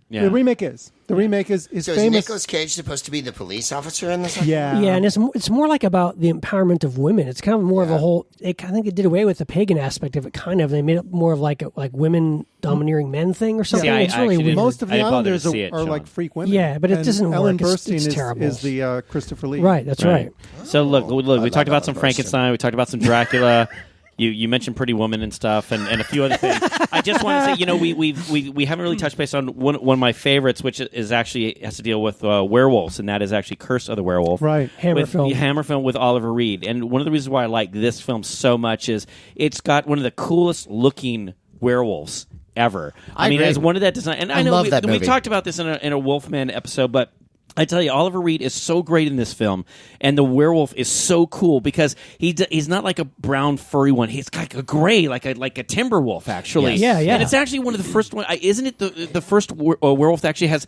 The remake is So is famous. Nicolas Cage supposed to be the police officer in this? Yeah, Yeah, and it's more like about the empowerment of women. It's kind of more of a whole. I think it did away with the pagan aspect of it. Kind of, they made it more of like women domineering men thing or something. I it's really actually weird. didn't- Most of I the didn't bother Islanders to see it, are Sean. like freak women. Yeah, but it And doesn't Ellen work. It's Burstyn terrible. is the Christopher Lee. Right, that's right. So look, we like talked about some Ellen Burstyn. Frankenstein, we talked about some Dracula. You mentioned Pretty Woman and stuff, and a few other things. I just want to say, we haven't really touched base on one of my favorites, which is actually has to deal with werewolves, and that is actually Curse of the Werewolf. Right. Hammer film. Hammer film with Oliver Reed. And one of the reasons why I like this film so much is it's got one of the coolest looking werewolves ever. I mean, agree. as one of that design, and I know love that we movie. talked about this in a Wolfman episode, but I tell you, Oliver Reed is so great in this film, and the werewolf is so cool because he's not like a brown furry one. He's like a gray, like a timber wolf, actually. Yes. Yeah, yeah. And it's actually one of the first one. Isn't it the first werewolf that actually has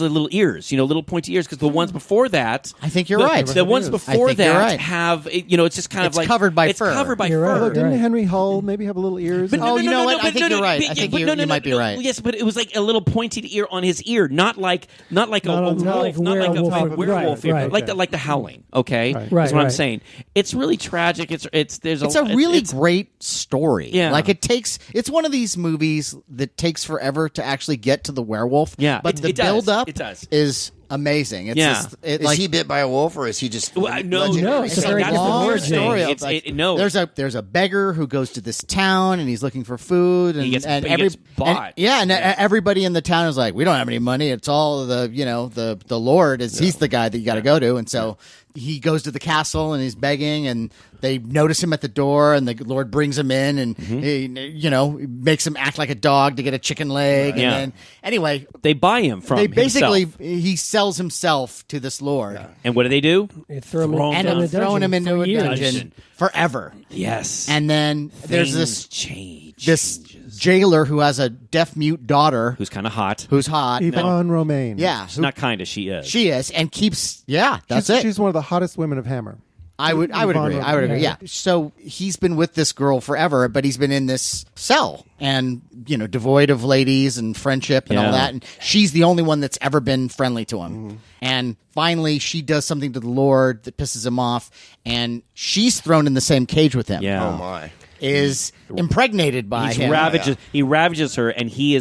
little ears, little pointy ears? Because the ones before that, I think you're right. The ones I before think you're that right. have it's just kind It's of like covered by it's fur. covered by You're right. fur. Although didn't Right. Henry Hull maybe have a little ears? But Oh, you know what? I but think you're right. I think but you might be right. Yes, but it was like a little pointed ear on his ear, not like a Not wolf, like not like a werewolf. werewolf ear, Right, but like the howling. Okay, Right. that's what I'm Right. saying. It's really tragic. It's a really great story. Yeah. Like it's one of these movies that takes forever to actually get to the werewolf. Yeah, But it the does. build up It does. is amazing. It's Yeah. just, it, Is like, he bit by a wolf, or is he just No, legendary? it's a See, very that's the different weird origin. thing. It's like, No, there's a beggar who goes to this town and he's looking for food and He gets- and he gets bought. and everybody in the town is like, we don't have any money. It's all the Lord he's the guy that you got to go to, and so he goes to the castle and he's begging, and they notice him at the door, and the Lord brings him in, and he makes him act like a dog to get a chicken leg, and Yeah. then anyway. they buy him from They basically himself. he sells himself to this Lord, And what do? They throw him Throw him and down in the a throwing him dungeon into for a years. dungeon forever. Yes. And then there's Things this change. jailer who has a deaf mute daughter Who's kind of hot. who's hot. Yvonne Romaine. Yeah, She's not kind as she is. she is, and keeps. Yeah, that's she's, it. She's one of the hottest women of Hammer. I would Yvonne agree. I would agree. Romaine. Yeah. So he's been with this girl forever, but he's been in this cell and devoid of ladies and friendship and Yeah. all that. And she's the only one that's ever been friendly to him. And finally, she does something to the Lord that pisses him off, and she's thrown in the same cage with him. Yeah. Oh my! Is impregnated by He's him. He ravages her, and he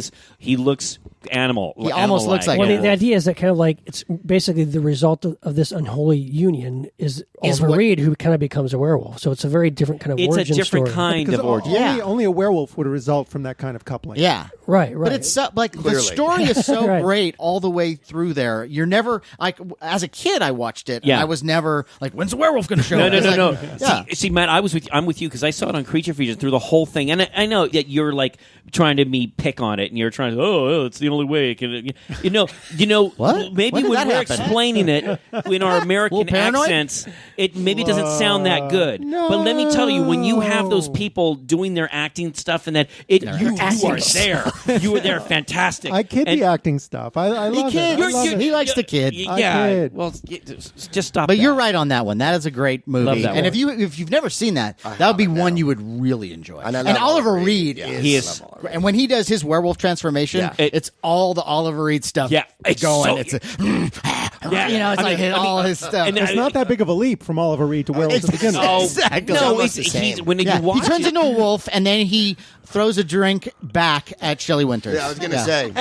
looks animal. He almost looks like Well, Yeah. the idea is that kind of like it's basically the result of this unholy union is Oliver what- Reed, who kind of becomes a werewolf. So it's a very different kind of It's a origin different story. kind Because of origin. Yeah. only a werewolf would result from that kind of coupling. Yeah. Right. But it's so, like Clearly. the story is so Right. great all the way through there. You're never like as a kid I watched it. Yeah. And I was never like, when's the werewolf going to show No, up? no, It's no, like, no. Yeah. See, Matt, I'm with you because I saw it on Creature Feature through the whole thing, and I know that you're like trying to pick on it, and you're trying to, it's the only way it can, What? Maybe When did when that we're happen? explaining it in our American paranoid? accents, it maybe doesn't sound that good. But let me tell you, when you have those people doing their acting stuff, and that you are there, you are there, fantastic. I kid And- the acting stuff. I love kids. it. I love it. He likes the kid. Yeah, kid. well, just stop. But that. you're right on that one. That is a great movie. Love that And one. if you've never seen that, that would be one you would really enjoy. And I And love Oliver Oliver Reed Reed. Yeah. is He is- and when he does his werewolf transformation, Yeah. it's all the Oliver Reed stuff Yeah, it's going. so- It's Yeah. it's like all his stuff. and It's not that big of a leap from Oliver Reed to werewolf to begin with. Oh, Exactly. No, Almost it's, the same. he's, when Yeah, you watch he turns it, into a wolf, and then he throws a drink back at Shelley Winters. Yeah, I was going to say.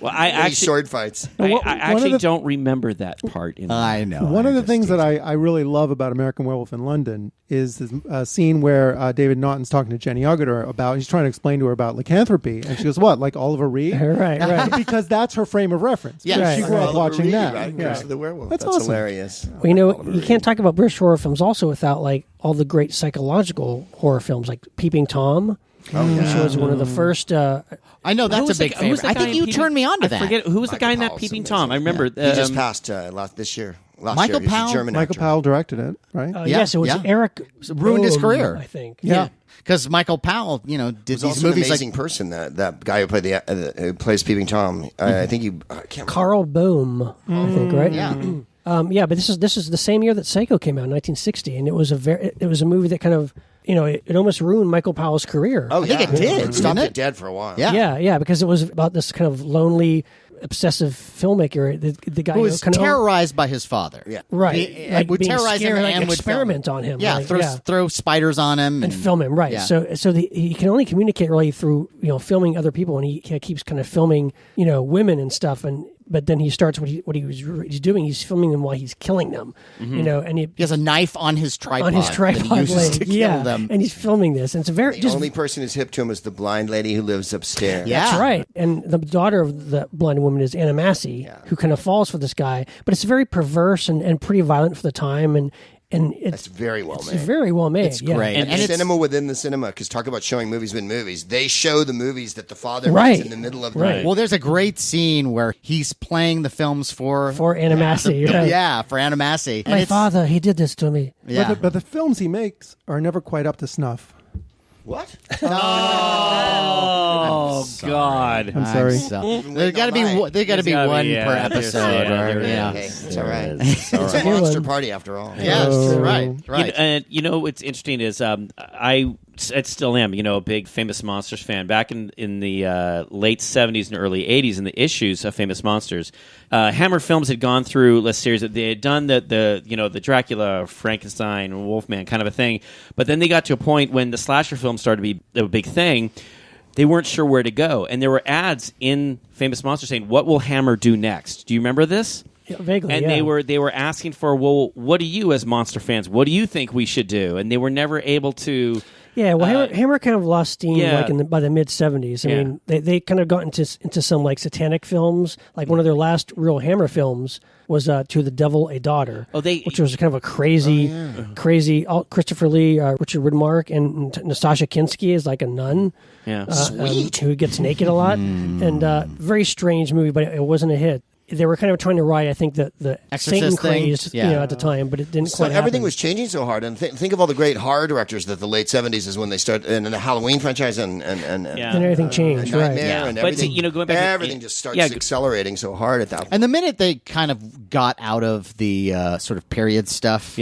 well, I These actually, sword fights. I One of actually the- don't remember that part. In I know. One of the just- things that I really love about American Werewolf in London is this scene where David Naughton's talking to Jenny Agutter about, he's trying to explain to her about lycanthropy. And she goes, what, like Oliver Reed? right. Because that's her frame of reference. Yeah. Because she Right, grew up Oliver watching Reed, that. right? Yeah. Curse of the Werewolf. That's That's awesome. hilarious. Well, you can't talk about British horror films also without like all the great psychological horror films like Peeping Tom, which was one of the first. I know Who that's a was the big guy- who was favorite. the I guy think in you Peeping- turned me on to I that. forget who was the Michael guy in that Powell's Peeping amazing. Tom. I remember. He just passed this year. Michael He's a Powell? German Michael actor. Powell directed it, right? Yeah, Yes, it was yeah. Eric. Ruined his Bohm, career. I think. Yeah. Because Michael Powell, did He's these also an movies amazing like person. That guy who played who plays Peeping Tom. I think I can't remember. Carl Bohm, I think, right? yeah. Yeah, but this is the same year that Psycho came out in 1960, and it was a movie that kind of it almost ruined Michael Powell's career. Oh, think yeah. it did, It stopped didn't it? it dead for a while. Yeah. yeah, because it was about this kind of lonely, obsessive filmmaker. The guy who was kind of terrorized by his father. Yeah. right, He like would being terrorize scared, him like and would experiment on him. Yeah, like, throw spiders on him and film him, right? Yeah. So he can only communicate really through filming other people, and he keeps kind of filming women and stuff, but then he starts he's doing. He's filming them while he's killing them, and he has a knife on his tripod. on his that tripod he uses leg, to kill yeah, them. and he's filming this, and it's a very The just only person who's hip to him is the blind lady who lives upstairs. Yeah. That's right. And the daughter of the blind woman is Anna Massey, who kind of falls for this guy. But it's very perverse and pretty violent for the time. And That's very well it's made. very well made. It's yeah. great. And, it's- cinema within the cinema, because talk about showing movies within movies. They show the movies that the father Right. makes in the middle of the Right. movie. Well, there's a great scene where he's playing the films for Anna Massey. Right. yeah, for Anna Massey. And My it's- father, he did this to me. Yeah. But the films he makes are never quite up to snuff. What? Oh God! I'm sorry. There got to be mine. there got to be There's gotta one be, per episode. Or, yeah. Hey, it's all right. It's It's a monster party after all. Yes, Oh. right, right. What's interesting is I still am, a big Famous Monsters fan. Back in the late 70s and early 80s, in the issues of Famous Monsters, Hammer Films had gone through a series that they had done the Dracula, Frankenstein, Wolfman kind of a thing, but then they got to a point when the slasher films started to be a big thing. They weren't sure where to go, and there were ads in Famous Monsters saying, "What will Hammer do next?" Do you remember this? Vaguely, and yeah. they were asking for, well, what do you as monster fans? What do you think we should do? And they were never able to. Yeah, well, Hammer kind of lost steam yeah. like by the mid '70s. I Yeah. mean, they kind of got into some like satanic films. Like one of their last real Hammer films was "To the Devil a Daughter," which was kind of a crazy. Christopher Lee, Richard Widmark, and Natasha Kinski is like a nun. Yeah, who gets naked a lot, and very strange movie, but it wasn't a hit. They were kind of trying to ride, I think, the Satan craze at the time, but it didn't quite everything happen. was changing so hard. And think of all the great horror directors that the late 70s is when they start, and the Halloween franchise and Then everything changed, right? Nightmare and But everything. going back to- everything just starts accelerating so hard at that point. And the minute they kind of got out of the sort of period stuff,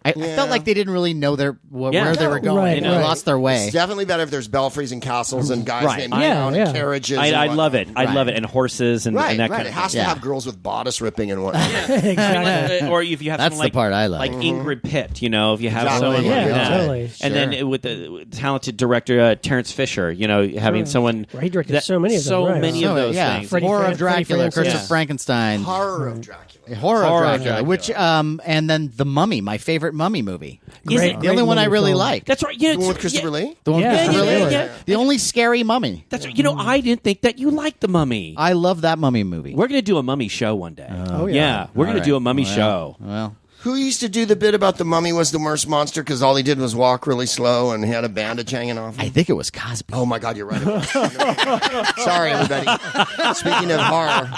I felt like they didn't really know where they were going. Right, They lost their way. It's definitely better if there's belfries and castles and guys named Yeah, Brown yeah. and carriages. I and love it. whatnot. I love it, and horses and, and that kind It of has thing. to have girls with bodice ripping and whatnot. Exactly. Or if you have That's someone the part I love. like Ingrid Pitt, if you have Exactly. someone Yeah, like that, totally. and then with the talented director Terrence Fisher, having someone Right, he directed so many of them, right. many of those things. Freddie Horror of Fran- Freddie Dracula, Francis. Curse of Frankenstein, Horror of Dracula. Horror of Horror of Dracula, Dracula. which and then The Mummy, my favorite Mummy movie. Great- The only great one I movie really film. like. That's right. Yeah, The one with Christopher Lee? The one with Yeah, Christopher yeah, Lee. yeah. The only scary mummy. That's right. I didn't think that you liked the Mummy. I love that Mummy movie. We're going to do a Mummy show one day. Oh, yeah. We're going to do a Mummy Well, show. Well, Who used to do the bit about the mummy was the worst monster because all he did was walk really slow and he had a bandage hanging off him? I think it was Cosby. Oh my God, you're right. It was. Sorry, everybody. Speaking of horror,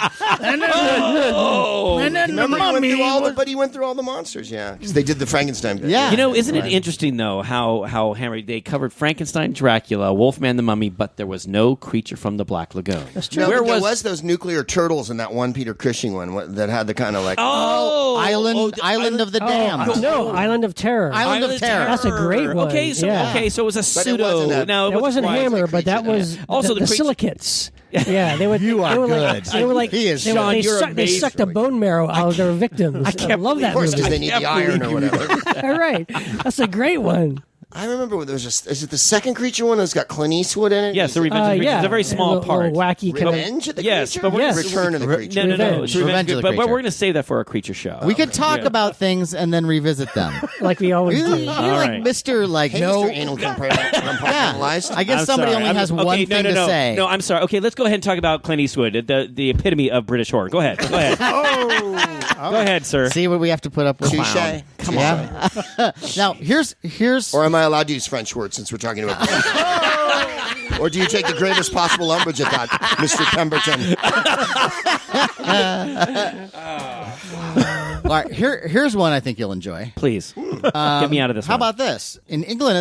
And then remember he went through all the monsters, because they did the Frankenstein bit. Yeah. Isn't it interesting though how Henry they covered Frankenstein, Dracula, Wolfman the Mummy, but there was no creature from the Black Lagoon. That's true. No, Where but there was- was those nuclear turtles in that one Peter Cushing one that had the kind of like. Island of the Damned. No, Island of Terror. Island of Terror. That's a great one. Okay, so yeah. so it was a But it pseudo. wasn't a- no, It wasn't quite- Hammer, but that was Also the the creature- silicates. Yeah, they would. You are they were good. Like, they were like He is they, Sean, they, you're they sucked the bone marrow out of their victims. I love that Of course, because movie. they need the iron or whatever. All right, that's a great one. I remember there was just. Is it the second creature one that's got Clint Eastwood in it? Yes, the Revenge of the Creature. Yeah, It's a very small little part. wacky kind of. Revenge of the Yes, creature? but we're Yes. Return of the creature. No. Revenge. It's Revenge of the but we're Creature. going to save that for a creature show. We could talk about things and then revisit them. Like we always You're do. like right. Mr. Like Hey, no. Mr. Anal compartmentalized. I guess somebody only has one thing to say. No, I'm sorry. Okay, let's go ahead and talk about Clint Eastwood, the epitome of British horror. Go ahead. Go ahead. Go ahead, sir. See what we have to put up with. Touche. Come on. Now here's Or am I allowed to use French words since we're talking about Or do you take the greatest possible umbrage at that, Mr. Pemberton? all right. Here's one I think you'll enjoy. Please get me out of this. How one. about this? In England,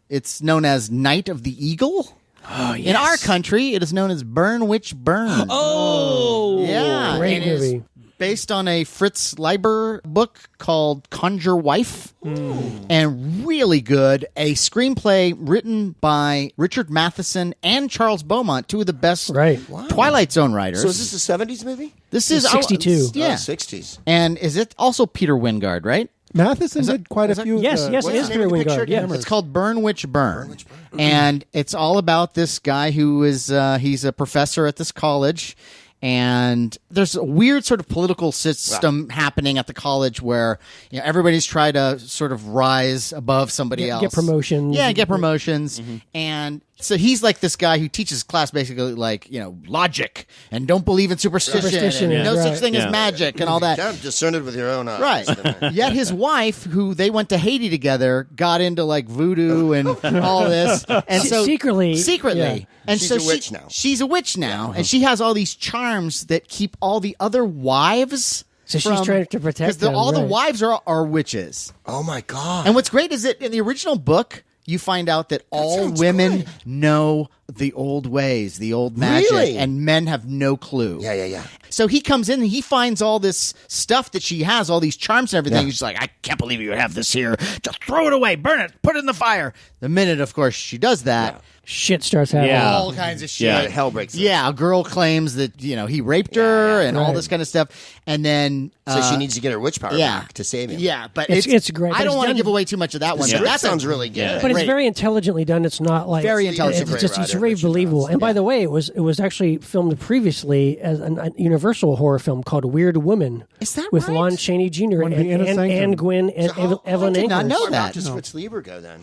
it's known as Night of the Eagle. Oh, yes. In our country, it is known as Burn Witch Burn. Oh, yeah, Great it is movie. based on a Fritz Leiber book called Conjure Wife, and really good. A screenplay written by Richard Matheson and Charles Beaumont, two of the best Right. Twilight Zone writers. So is this the 70s movie? This is 62. Yeah, 60s. and is it also Peter Wingard? Right. Matheson did quite a few. Yes, yes, what's it is the name of Peter the picture Wingard. again? Yeah. It's called Burn Witch Burn. And it's all about this guy who is he's a professor at this college, and there's a weird sort of political system happening at the college where everybody's trying to sort of rise above somebody else, Get promotions. Yeah, get promotions. And so he's like this guy who teaches class basically like, logic and don't believe in superstition, and no right. such thing as magic and all that. Kind of discern it with your own eyes. Right. Yet his wife, who they went to Haiti together, got into like voodoo and all this. And so Secretly. Yeah. And She's so a witch now. She's a witch now. And she has all these charms that keep all the other wives. So she's trying to protect them, all the right. wives are witches. Oh, my God. And what's great is that in the original book, you find out that all sounds women good. know the old ways, the old magic, Really? and men have no clue. Yeah. So he comes in and he finds all this stuff that she has, all these charms and everything. He's like, I can't believe you would have this here. Just throw it away, burn it, put it in the fire. The minute, of course, she does that, shit starts happening. Yeah. all kinds of shit. Yeah. Hell breaks loose. Yeah, a girl claims that he raped her and all this kind of stuff, and then So she needs to get her witch power back to save him. Yeah, but It's great, I but don't it's want to done- give away too much of that one. Script But that sounds really good. But it's Great. very intelligently done. It's not like Very intelligent. It's just it's Great very writer, believable. Richard And by Johnson. the way, it was actually filmed previously as a Universal horror film called Weird Woman. Is that with right? Lon Chaney Jr. One of and the Inner Sanctum. Anne Gwynn and Evelyn did not Akers. know Where that. Dr. Fritz Lieber go then?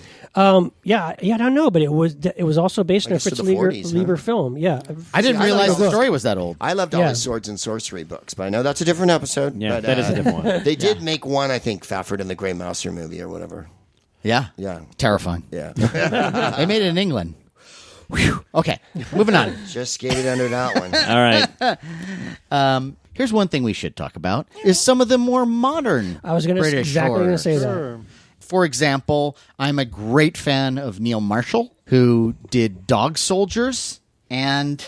Yeah, I don't know, but it was also based on a guess to Fritz the Lieber, 40s, huh? Lieber film. Yeah, I didn't See, I realize like the those. story was that old. I loved all Yeah. his swords and sorcery books, but I know that's a different episode. Yeah, but, that is a different one. They did make one, I think, Fafford and the Grey Mouser movie or whatever. Yeah, Yeah. terrifying. Yeah. They made it in England. Whew. Okay, moving on. Just skated under that one. All right. Here's one thing we should talk about: is some of the more modern. I was going to British exactly going horror. to say that. Sure. For example, I'm a great fan of Neil Marshall, who did Dog Soldiers and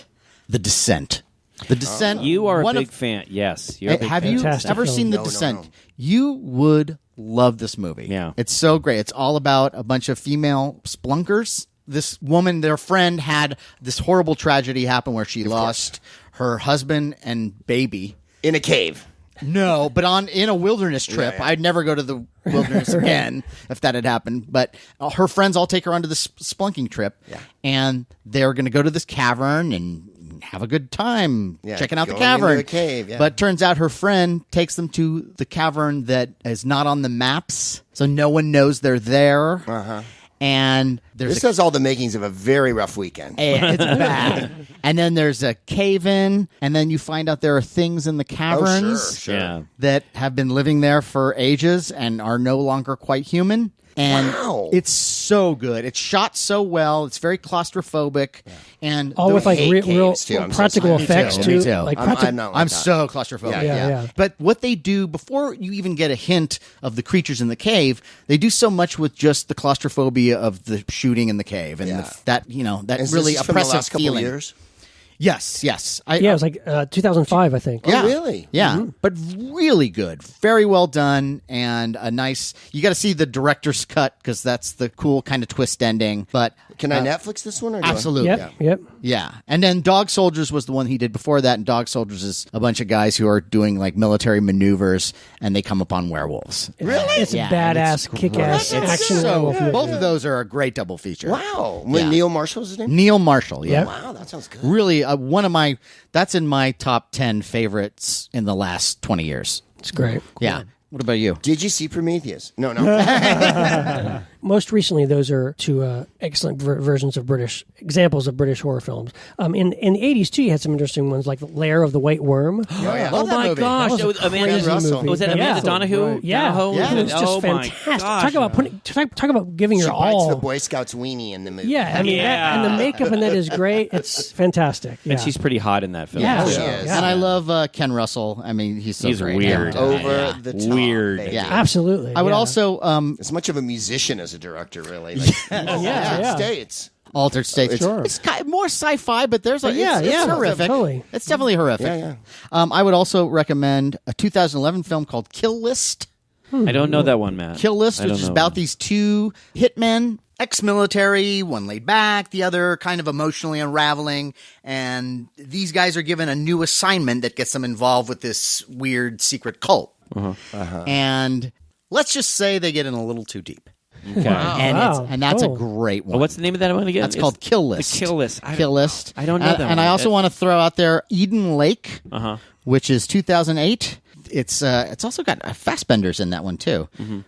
The Descent. The Descent. You are a one big of- fan. Yes. You're a big Have fan. you Fantastic ever film. seen The No, Descent? no. You would love this movie. Yeah. It's so great. It's all about a bunch of female splunkers. This woman, their friend, had this horrible tragedy happen where she lost her husband and baby. In a cave. No, but in a wilderness trip. Yeah. I'd never go to the wilderness again if that had happened. But her friends all take her onto this spelunking trip, and they're going to go to this cavern and have a good time checking out the going into cavern. a cave, yeah. But turns out her friend takes them to the cavern that is not on the maps, so no one knows they're there. Uh-huh. And there's This has all the makings of a very rough weekend. it's bad. And then there's a cave in, and then you find out there are things in the caverns Sure. Yeah. that have been living there for ages and are no longer quite human. And Wow. it's so good. It's shot so well. It's very claustrophobic, and All the- with like hate real caves, too. I'm so practical sorry. Me effects too. too. Me too. Like I'm not like I'm that. so claustrophobic. Yeah. Yeah. But what they do before you even get a hint of the creatures in the cave, they do so much with just the claustrophobia of the shooting in the cave and Yeah. that Is really this from the oppressive last couple feeling. years? Yes. yeah, it was like 2005, I think. Yeah. Oh, really? Yeah, but really good, very well done, and a nice. You got to see the director's cut because that's the cool kind of twist ending. But Can I Netflix this one? Or do I- absolutely, Yep. yeah. And then Dog Soldiers was the one he did before that, and Dog Soldiers is a bunch of guys who are doing like military maneuvers, and they come upon werewolves. It's a Yeah, badass, it's kick-ass great. action So werewolf movie. both of those are a great double feature. Wow. Yeah. Neil Marshall's his name? Neil Marshall, yeah. Yep. Wow, that sounds good. Really, one of my that's in my top 10 favorites in the last 20 years. It's great. Yeah. What about you? Did you see Prometheus? No. Most recently, those are two excellent versions of examples of British horror films. In the 80s, too, you had some interesting ones like The Lair of the White Worm. yeah. Oh Love that my movie. gosh! That was a Amanda crazy Russell. movie. Was that Amanda Yeah. Donoghue? Yeah, Donoghue? it was just Oh my fantastic. gosh. Talk about giving She your bites all. the Boy Scouts weenie in the movie. Yeah, I mean, Yeah. and the makeup in that is great. It's fantastic. Yeah. And she's pretty hot in that film. Yeah. too. She is. Yeah. And I love Ken Russell. I mean, he's so He's great. weird. Yeah. Over the top. Weird. baby. Yeah. Absolutely. I would yeah. also As much of a musician as a director, really. Like, yeah. States. Altered States. Sure. It's more sci-fi, but there's a it's horrific. totally. It's definitely horrific. Yeah. I would also recommend a 2011 film called Kill List. I don't know that one, Matt. Kill List, I which don't is know. about these two hitmen, ex-military, one laid back, the other kind of emotionally unraveling, and these guys are given a new assignment that gets them involved with this weird secret cult. And let's just say they get in a little too deep. Okay. And that's Cool. a great one. Oh, what's the name of that one again? That's called Kill List. The Kill List. Kill List. I don't know that And one. I also want to throw out there Eden Lake, Uh-huh. which is 2008. It's also got Fassbender's in that one too.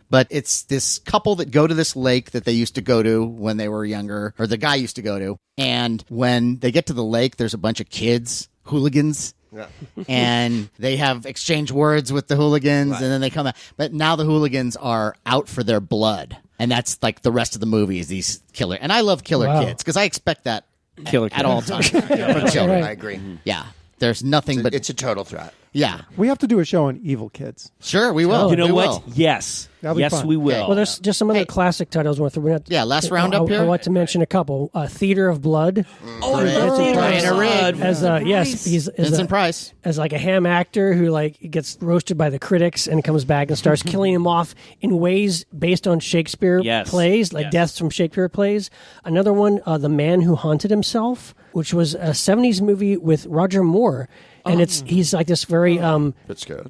But it's this couple that go to this lake that they used to go to when they were younger, or the guy used to go to. And when they get to the lake, there's a bunch of kids, hooligans. Yeah. And they have exchange words with the hooligans, and then they come out. But now the hooligans are out for their blood, and that's like the rest of the movie is these killer. And I love killer Wow. kids because I expect that Killer at all times from children. I agree. Yeah, there's nothing but It's a total threat. Yeah. We have to do a show on evil kids. Sure, we will. You know We what? will. Yes. That'll be Yes, fun. we will. Well, there's just some other classic titles. Yeah, last roundup here. I want to mention a couple. Theater of Blood. Diana Rigg. As yes, he's Vincent Price. as like a ham actor who like gets roasted by the critics and comes back and starts killing him off in ways based on Shakespeare plays, like deaths from Shakespeare plays. Another one, The Man Who Haunted Himself, which was a 70s movie with Roger Moore. And he's like this very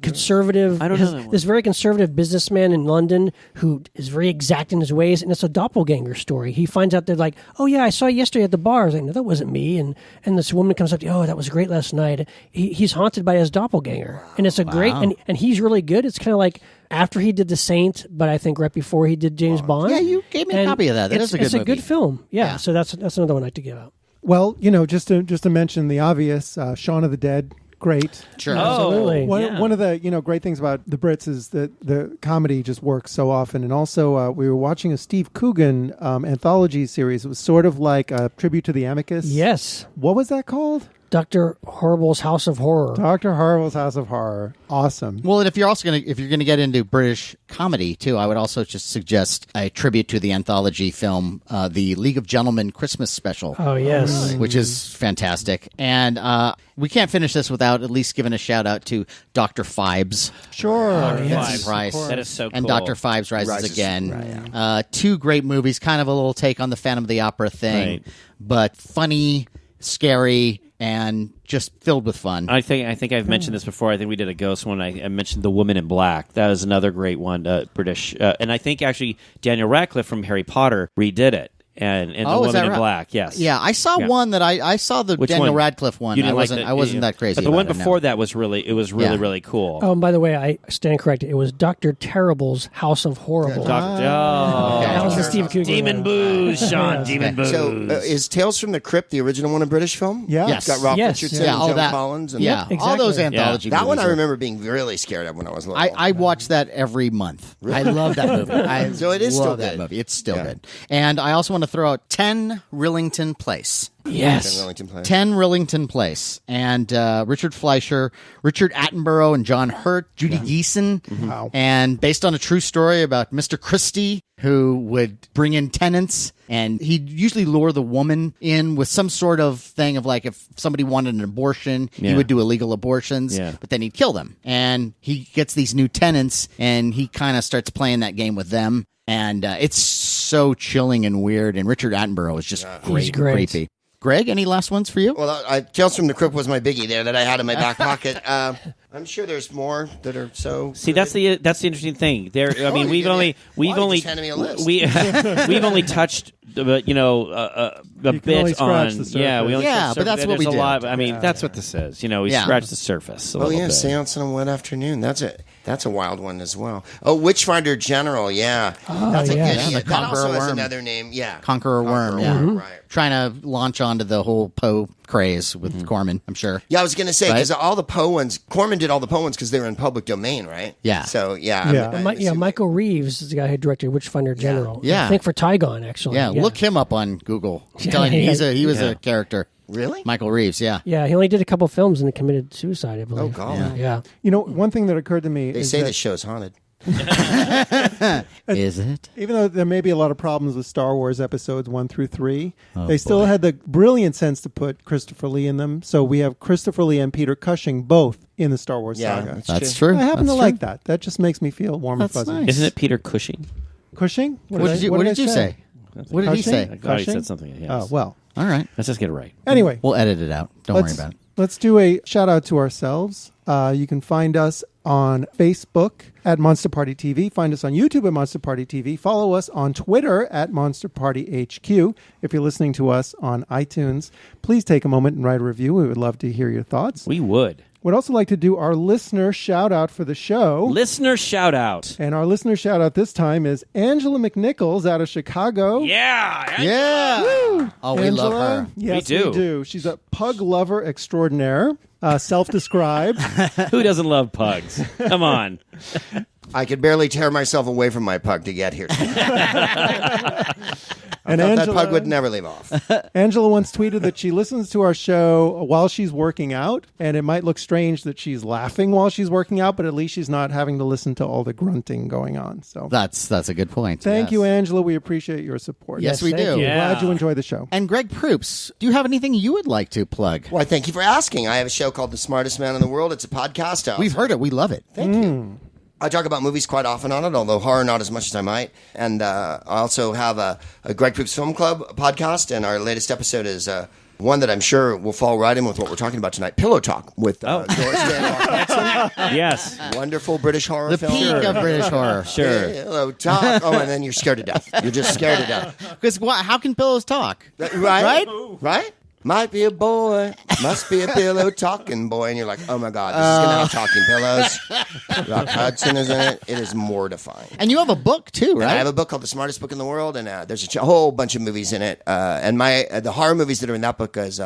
conservative, I don't know that one. this very conservative businessman in London who is very exact in his ways, and it's a doppelganger story. He finds out they're like, oh yeah, I saw you yesterday at the bar. I was like, no, that wasn't me. And this woman comes up to, oh, that was great last night. He's haunted by his doppelganger, and it's a great, and he's really good. It's kind of like after he did The Saint, but I think right before he did James Bond. Yeah, you gave me a copy of that. That is a good It's movie. a good film. Yeah. So that's another one I like to give out. Well, just to mention the obvious, Shaun of the Dead, great. Sure. Absolutely. One of the great things about the Brits is that the comedy just works so often, and also we were watching a Steve Coogan anthology series. It was sort of like a tribute to the Amicus. Yes. What was that called? Dr. Horrible's House of Horror. Dr. Horrible's House of Horror. Awesome. Well, and if you're gonna get into British comedy too, I would also just suggest a tribute to the anthology film, the League of Gentlemen Christmas Special. Oh, yes. Which is fantastic. And we can't finish this without at least giving a shout out to Dr. Phibes. Sure. Vincent Price. That is so cool. And Dr. Phibes Rises Again. Two great movies, kind of a little take on the Phantom of the Opera thing, Right. but funny, scary, and just filled with fun. I think I've mentioned this before. I think we did a ghost one. I mentioned The Woman in Black. That was another great one, British. And I think actually Daniel Radcliffe from Harry Potter redid it. And The is Woman that in right? Black, yes. Yeah, I saw one that I saw the Which Daniel one? Radcliffe one. You didn't I wasn't that crazy. But the about one it, no. before that was really really cool. Oh, and by the way, I stand corrected. It was Dr. Terrible's House of Horrible. That was the Steve Coogan Demon one. Booze, Sean. Demon Booze. So is Tales from the Crypt the original one, a British film? Yeah. Yes. It's got Ralph Yes. Richardson Yeah, and all Joan that. Collins. And Yeah, Yep, all those exactly. anthology that movies. one I are- remember being really scared of when I was little. I watch that every month. I love that movie. So it is still love that good. movie. It's still good. And I also want to throw out 10 Rillington Place. Yes. Wellington Place. 10 Rillington Place. And Richard Fleischer, Richard Attenborough, and John Hurt, Judy Geeson. Wow. And based on a true story about Mr. Christie, who would bring in tenants, and he'd usually lure the woman in with some sort of thing of like if somebody wanted an abortion, he Yeah. would do illegal abortions, Yeah. but then he'd kill them. And he gets these new tenants, and he kind of starts playing that game with them. And it's so chilling and weird. And Richard Attenborough is just great, He's great. creepy. Greg, any last ones for you? Well, Tales from the Crypt was my biggie there that I had in my back pocket. I'm sure there's more that are so. See, that's the interesting thing. There, I mean, we've only just handed me a list. we've only touched a You can only bit scratch on the surface. yeah, we only Yeah, scratched but the that's surface. what we There's a do. lot. I mean, that's what this is. We Yeah. scratched the surface. A Oh little yeah, bit. Seance on a Wet Afternoon. That's a wild one as well. Oh, Witchfinder General. Yeah, that's a yeah. good. Yeah, the that also Conqueror has Worm. another name. Yeah, Conqueror Worm, yeah. Right. Trying to launch onto the whole Poe craze with Corman, I'm sure. Yeah, I was going to say Right? because all the Poe ones, Corman did all the Poe ones because they were in public domain, right? Yeah. So Yeah. Michael Reeves is the guy who directed Witchfinder General. Yeah. I think for Tygon, actually. Yeah, look him up on Google. I'm telling you, he was a character. Really? Michael Reeves, yeah. Yeah, he only did a couple films and then committed suicide, I believe. Oh, God. Yeah. One thing that occurred to me They is say that this show's haunted. Is it? even though there may be a lot of problems with Star Wars episodes 1 through 3, they still had the brilliant sense to put Christopher Lee in them. So we have Christopher Lee and Peter Cushing both in the Star Wars Yeah, saga. That's true. I happen That's to true. like that. That just makes me feel warm That's and fuzzy. nice. Isn't it Peter Cushing? Cushing? What did you say? What did he Cushing? say? I thought he Cushing? said something. Yes. Oh, well. All right. Let's just get it right. Anyway, We'll edit it out. Don't worry about it. let's do a shout out to ourselves. You can find us on Facebook at Monster Party TV. Find us on YouTube at Monster Party TV. Follow us on Twitter at Monster Party HQ. If you're listening to us on iTunes, please take a moment and write a review. We would love to hear your thoughts. We would. Would also like to do our listener shout out for the show. Listener shout out. And our listener shout out this time is Angela McNichols out of Chicago. Yeah. Yeah. Oh, we Angela, love her. Yes, We do. we do. She's a pug lover extraordinaire, self-described. Who doesn't love pugs? Come on. I could barely tear myself away from my pug to get here. And That pug would never leave off. Angela once tweeted that she listens to our show while she's working out, and it might look strange that she's laughing while she's working out, but at least she's not having to listen to all the grunting going on. So That's a good point. thank yes. you, Angela. We appreciate your support. Yes, we thank do. you. Glad you enjoy the show. And Greg Proops, do you have anything you would like to plug? Well, thank you for asking. I have a show called The Smartest Man in the World. It's a podcast. We've heard it. We love it. Thank you. I talk about movies quite often on it, although horror not as much as I might. And I also have a Greg Proops Film Club podcast, and our latest episode is one that I'm sure will fall right in with what we're talking about tonight, Pillow Talk, with Doris Day. Yes. Wonderful British horror The film. peak of British horror. Sure. Pillow Talk. Oh, and then you're scared to death. You're just scared to death. Because how can pillows talk? Right? Right? Might be a boy, must be a pillow talking boy. And you're like, oh my God, this is going to have talking pillows. Rock Hudson is in it. It is mortifying. And you have a book too, And right? I have a book called The Smartest Book in the World, and there's a whole bunch of movies in it. And the horror movies that are in that book is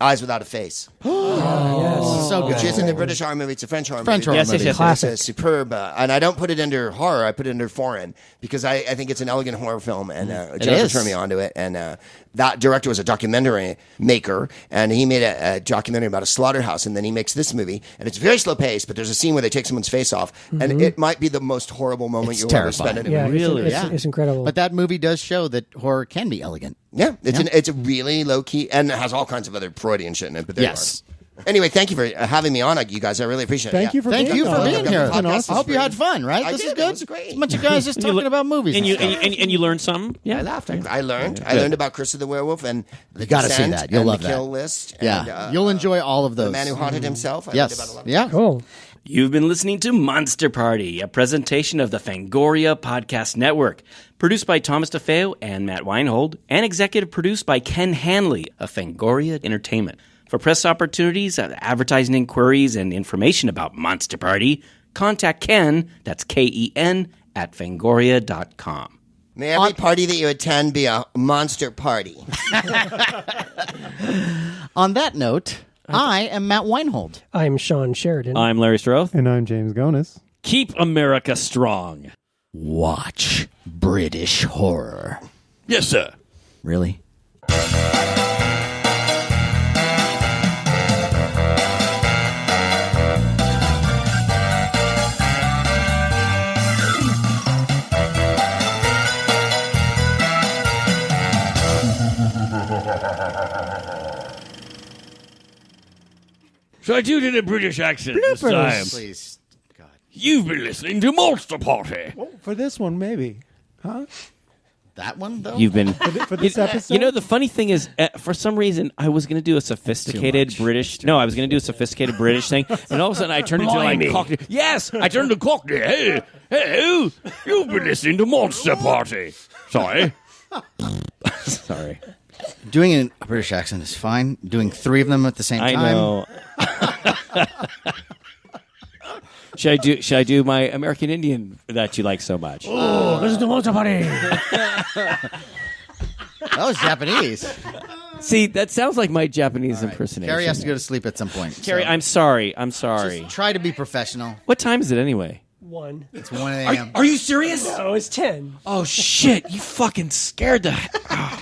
Eyes Without a Face. So good. Which isn't a British horror movie, it's a French horror French movie. horror movie. yes. Classic. It's a superb, and I don't put it under horror, I put it under foreign, because I think it's an elegant horror film, and Jennifer is. turned me onto it, and that director was a documentary maker, and he made a documentary about a slaughterhouse, and then he makes this movie, and it's very slow paced, but there's a scene where they take someone's face off, and it might be the most horrible moment It's you'll ever spend in a Yeah, movie. Really? it's incredible. But that movie does show that horror can be elegant. Yeah, it's a really low key, and it has all kinds of other Freudian shit in it. But there Yes. you are. Anyway, thank you for having me on, you guys. I really appreciate it. Thank you for Thank being you for on. being here. Podcast I hope is you had great. fun, right? I This did. is It good. was great. It's a bunch of guys just talking about movies. And you stuff. and you learned something. I laughed. I learned. I learned about Chris of the Werewolf and the gotta see Descent that. You'll and love the that. Kill List. Yeah, And, you'll enjoy all of those. the man who haunted himself. I learned about a Yes. lot of Yeah. cool. You've been listening to Monster Party, a presentation of the Fangoria Podcast Network, produced by Thomas DeFeo and Matt Weinhold, and executive produced by Ken Hanley of Fangoria Entertainment. For press opportunities, advertising inquiries, and information about Monster Party, contact Ken, that's Ken, at fangoria.com. May every party that you attend be a monster party. On that note, I am Matt Weinhold. I'm Shawn Sheridan. I'm Larry Stroth. And I'm James Gonis. Keep America strong. Watch British horror. Yes, sir. Really? So I do it in a British accent this time. Please. God. You've been listening to Monster Party. For this one, maybe. Huh? That one, though? You've been. For this episode? You know, the funny thing is, for some reason, I was going to do a sophisticated British. No, I was going to do a sophisticated British thing, and all of a sudden, I turned into like Cockney. Yes, I turned to Cockney. Hey, hello. You've been listening to Monster Party. Sorry. Sorry, Doing a British accent is fine. Doing three of them at the same time. I know. Should I do my American Indian that you like so much? Oh, this is the Monster Party. That was Japanese. See, that sounds like my Japanese impersonation. Carrie has to go to sleep at some point. Carrie, so I'm sorry. I'm sorry. just try to be professional. What time is it anyway? 1. It's 1 a.m. Are you serious? Oh, it's 10. Oh shit! You fucking scared the.